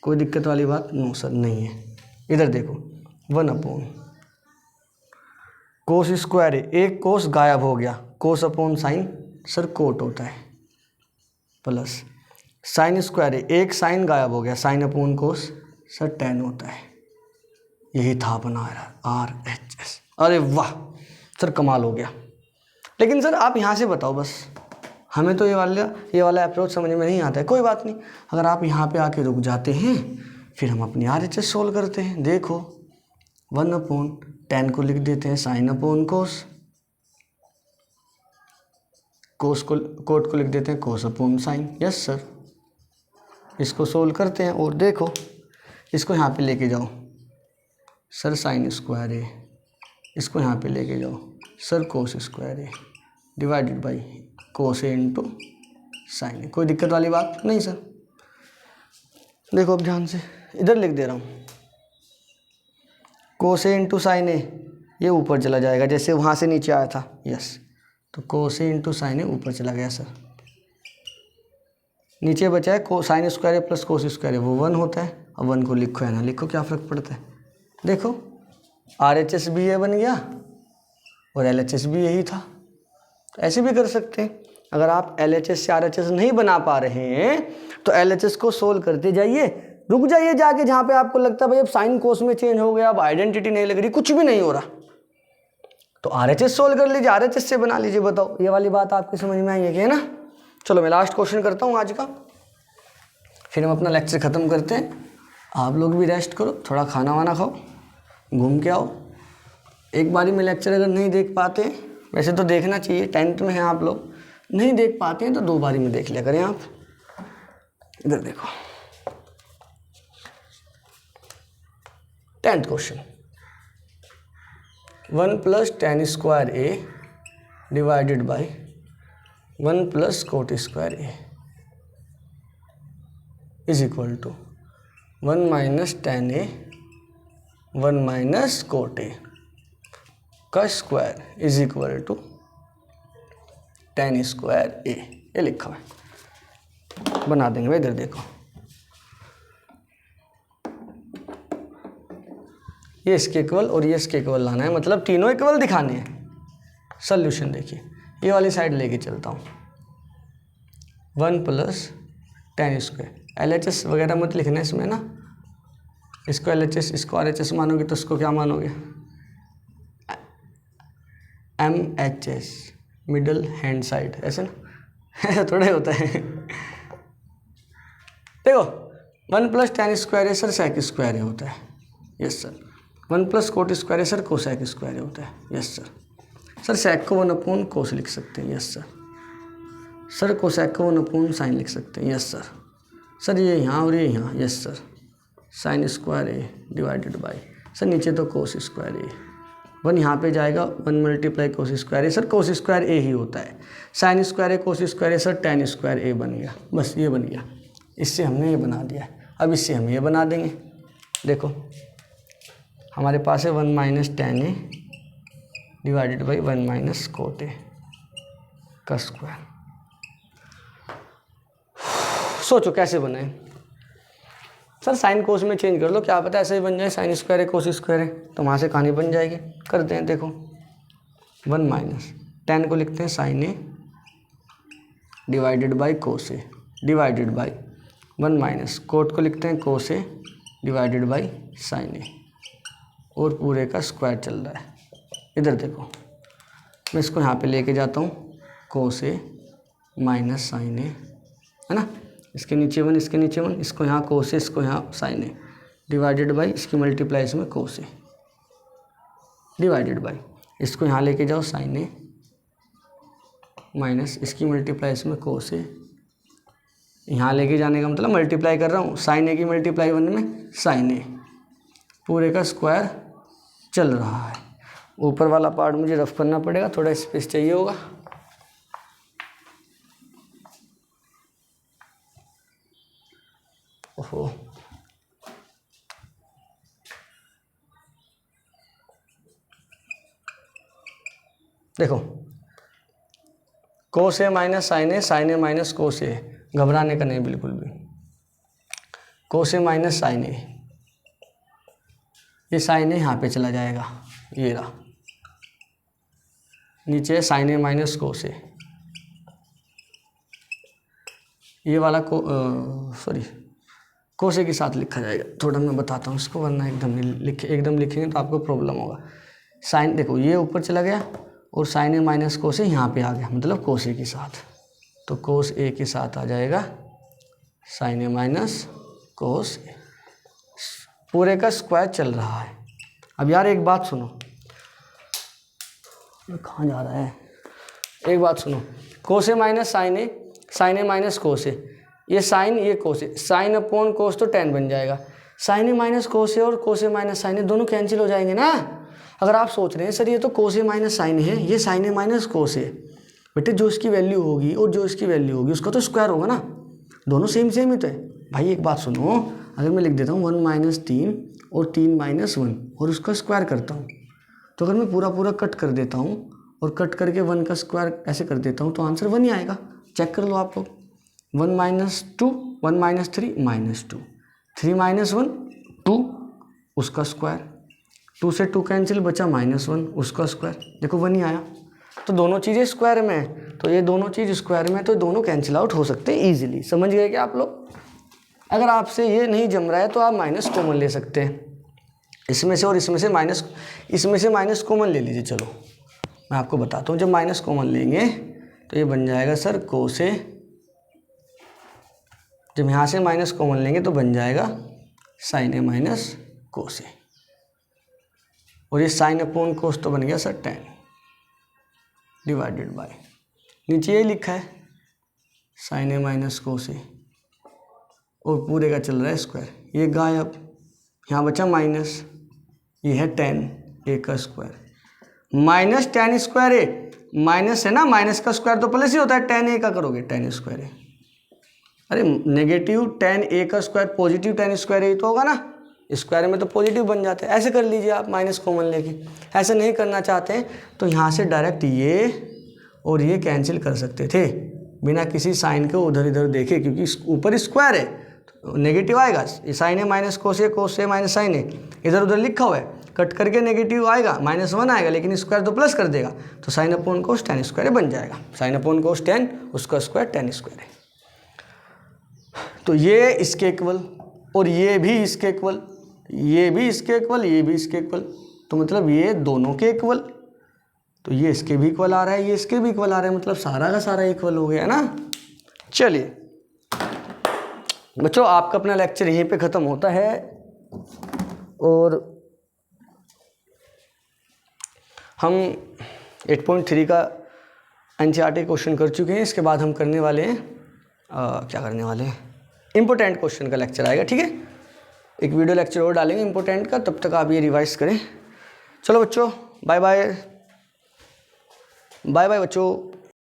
कोई दिक्कत वाली बात? नो सर नहीं है। इधर देखो 1 अपॉन कोस स्क्वायर ए, एक कोस गायब हो गया, cos upon sine sir cot होता है, प्लस साइन स्क्वायर ए, एक साइन गायब हो गया, साइन अपॉन कोस सर टेन होता है। यही था अपना RHS। अरे वाह सर कमाल हो गया। लेकिन सर आप यहाँ से बताओ, बस हमें तो ये वाला अप्रोच समझ में नहीं आता है। कोई बात नहीं, अगर आप यहाँ पे आके रुक जाते हैं फिर हम अपनी RHS सोल्व करते हैं। देखो 1 अपॉन टेन को लिख देते हैं साइन अपॉन कोस, कोट को लिख देते हैं कोस अपॉन साइन। यस सर, इसको सोल्व करते हैं और देखो इसको यहाँ पे लेके जाओ सर साइन स्क्वायर ए, इसको यहाँ पे लेके जाओ sir cos square a divided by cos a into sine a. कोई दिक्कत वाली बात नहीं सर। देखो अब ध्यान से इधर लिख दे रहा हूँ, कोस ए इंटू साइन ए, ये ऊपर चला जाएगा जैसे वहाँ से नीचे आया था। यस, तो कोस ए इंटू साइन ए ऊपर चला गया सर, नीचे बचा है को sign square a plus cos square ए, वो 1 होता है। अब 1 को लिखो या ना लिखो क्या फ़र्क पड़ता है। देखो RHS भी ये बन गया और LHS भी यही था। ऐसे भी कर सकते हैं। अगर आप LHS से RHS नहीं बना पा रहे हैं तो LHS को सोल्व करते जाइए, रुक जाइए जाके जहाँ पे आपको लगता है भाई अब साइन कोस में चेंज हो गया, अब आइडेंटिटी नहीं लग रही, कुछ भी नहीं हो रहा, तो RHS सोल्व कर लीजिए, RHS से बना लीजिए। बताओ ये वाली बात आपकी समझ में आई है ना? चलो मैं लास्ट क्वेश्चन करता हूँ आज का, फिर हम अपना लेक्चर ख़त्म करते हैं। आप लोग भी रेस्ट करो, थोड़ा खाना वाना खाओ, घूम के आओ। एक बारी में लेक्चर अगर नहीं देख पाते, वैसे तो देखना चाहिए, 10th में हैं आप लोग, नहीं देख पाते हैं तो 2 बारी में देख लिया करें आप। इधर देखो 10th question, 1 plus tan square a divided by 1 plus cot square A is equal to 1 minus tan a 1 minus cot a का square is equal to tan square a. ये लिखा है, बना देंगे भाई। इधर देखो ये इसके इक्वल और ये इसके इक्वल लाना है, मतलब तीनों इक्वल दिखाने हैं। सॉल्यूशन देखिए, ये वाली साइड लेके चलता हूँ, 1 + tan स्क्वायर। LHS वगैरह मत लिखना इसमें ना, इसको LHS इसको RHS मानोगे तो इसको क्या मानोगे, MHS मिडल हैंड साइड, ऐसे ना, ऐसा थोड़ा होता है। देखो 1 + tan स्क्वायर है सर, sec स्क्वायर होता है, यस सर। 1 + cot स्क्वायर है सर, कोसेक स्क्वायर होता है, यस सर। सर sec को 1/cos लिख सकते हैं, यस सर। सर कोसेक को 1/sin लिख सकते हैं, यस सर। सर ये यहाँ और ये यहाँ, yes sir. sin square a divided by, sir नीचे तो cos स्क्वायर ए, 1 यहाँ पे जाएगा, 1 × cos square a, sir cos square ए ही होता है। sin square A cos square a, sir tan square ए बन गया, बस ये बन गया। इससे हमने ये बना दिया है। अब इससे हम ये बना देंगे, देखो हमारे पास है 1 - tan A divided by 1 - cot ए का स्क्वायर। सोचो कैसे बनाए सर, साइन कोस में चेंज कर लो, क्या पता ऐसे ही बन जाए, sin स्क्वायर है cos स्क्वायर है, तो वहाँ से कहानी बन जाएगी। करते हैं, देखो 1 - tan को लिखते हैं sin A divided by cos A divided by 1 - cot को लिखते हैं cos A divided by sin ए, और पूरे का स्क्वायर चल रहा है। इधर देखो, मैं इसको यहाँ पे लेके जाता हूँ, cos ए माइनस sin ए, है ना, इसके नीचे 1 इसके नीचे 1, इसको यहाँ cos ए इसको यहाँ sin ए डिवाइडेड बाई, इसकी मल्टीप्लाई इसमें cos ए डिवाइडेड बाई, इसको यहाँ लेके जाओ sin ए माइनस इसकी मल्टीप्लाई इसमें cos ए, यहाँ लेके जाने का मतलब मल्टीप्लाई कर रहा हूँ, sin ए की मल्टीप्लाई 1 में sin ए, पूरे का स्क्वायर चल रहा है। ऊपर वाला पार्ट मुझे रफ करना पड़ेगा, थोड़ा स्पेस चाहिए होगा। ओहो, देखो cos ए माइनस sin ए, sin ए माइनस cos ए, घबराने का नहीं बिल्कुल भी। cos ए माइनस sin ए, ये sin ए यहाँ पे चला जाएगा, ये रहा, नीचे sin ए माइनस cos ए, ये वाला cos ए के साथ लिखा जाएगा। थोड़ा मैं बताता हूँ इसको, वरना एकदम लिखेंगे तो आपको प्रॉब्लम होगा। साइन देखो ये ऊपर चला गया और sin ए माइनस cos ए यहाँ पे आ गया, मतलब cos ए के साथ, तो cos ए के साथ आ जाएगा sin ए माइनस cos ए, पूरे का स्क्वायर चल रहा है। अब यार एक बात सुनो, कहाँ जा रहा है, एक बात सुनो, cos ए माइनस sin ए, sin ए माइनस cos ए, ये साइन ये cos ए, साइन अपॉन cos तो tan बन जाएगा, sin ए माइनस cos ए और cos ए माइनस sin ए दोनों कैंसिल हो जाएंगे ना। अगर आप सोच रहे हैं सर ये तो cos ए माइनस sin है, ये sin ए माइनस cos ए, बेटे जो इसकी वैल्यू होगी और जो इसकी वैल्यू होगी उसका तो स्क्वायर होगा ना, दोनों सेम ही तो है। भाई एक बात सुनो, अगर मैं लिख देता हूँ 1 - 3 और 3 - 1 और उसका स्क्वायर करता हूँ, तो अगर मैं पूरा कट कर देता हूँ और कट करके 1 का स्क्वायर ऐसे कर देता हूँ तो आंसर 1 ही आएगा। चेक कर लो आप लोग, 1 - 2 1 - 3 -2, 3 - 1 2 उसका स्क्वायर, 2 से 2 कैंसिल बचा -1 उसका स्क्वायर, देखो 1 ही आया। तो दोनों चीज़ें स्क्वायर में है, तो ये दोनों चीज़ स्क्वायर में, तो दोनों कैंसिल आउट हो सकते हैं ईजिली। समझ गए क्या आप लोग? अगर आपसे ये नहीं जम रहा है तो आप माइनस कॉमन ले सकते हैं, इसमें से और इसमें से माइनस कॉमन ले लीजिए। चलो मैं आपको बताता हूँ, जब माइनस कॉमन लेंगे तो ये बन जाएगा सर cos ए, जब यहाँ से माइनस कॉमन लेंगे तो बन जाएगा sin ए माइनस cos ए, और ये sin अपॉन cos तो बन गया सर tan डिवाइडेड बाय, नीचे यही लिखा है sin ए माइनस cos ए, और पूरे का चल रहा है स्क्वायर, ये गायब, यहाँ बचा माइनस, ये है tan ए का square minus tan square A, minus है ना, माइनस का स्क्वायर तो प्लस ही होता है, tan ए का करोगे tan स्क्वायर ए, अरे नेगेटिव tan ए का स्क्वायर पॉजिटिव tan स्क्वायर ए तो होगा ना, स्क्वायर में तो पॉजिटिव बन जाते हैं। ऐसे कर लीजिए आप माइनस कॉमन लेके, ऐसे नहीं करना चाहते हैं तो यहाँ से डायरेक्ट ये और ये कैंसिल कर सकते थे बिना किसी साइन के उधर इधर देखे, क्योंकि ऊपर स्क्वायर है नेगेटिव आएगा, ये साइन ए माइनस कोस ए माइनस साइन ए, इधर उधर लिखा हुआ है, कट करके नेगेटिव आएगा, -1 आएगा, लेकिन स्क्वायर तो प्लस कर देगा, तो sign upon cos ten square बन जाएगा। साइन अपॉन कोस टेन, उसका स्क्वायर टेन स्क्वायर है। तो ये इसके इक्वल, और ये भी इसके इक्वल, ये भी इसके इक्वल, ये भी इसके इक्वल, तो मतलब ये दोनों के इक्वल, तो ये इसके भी इक्वल आ रहा है, ये इसके भी इक्वल आ रहा है, मतलब सारा का सारा इक्वल हो गया ना। चलिए बच्चों, आपका अपना लेक्चर यहीं पे ख़त्म होता है, और हम 8.3 का एनसीईआरटी क्वेश्चन कर चुके हैं। इसके बाद हम करने वाले हैं क्या करने वाले हैं, इम्पोर्टेंट क्वेश्चन का लेक्चर आएगा, ठीक है। एक वीडियो लेक्चर और डालेंगे इम्पोर्टेंट का, तब तक आप ये रिवाइज करें। चलो बच्चों, बाय बाय, बाय बाय बच्चों।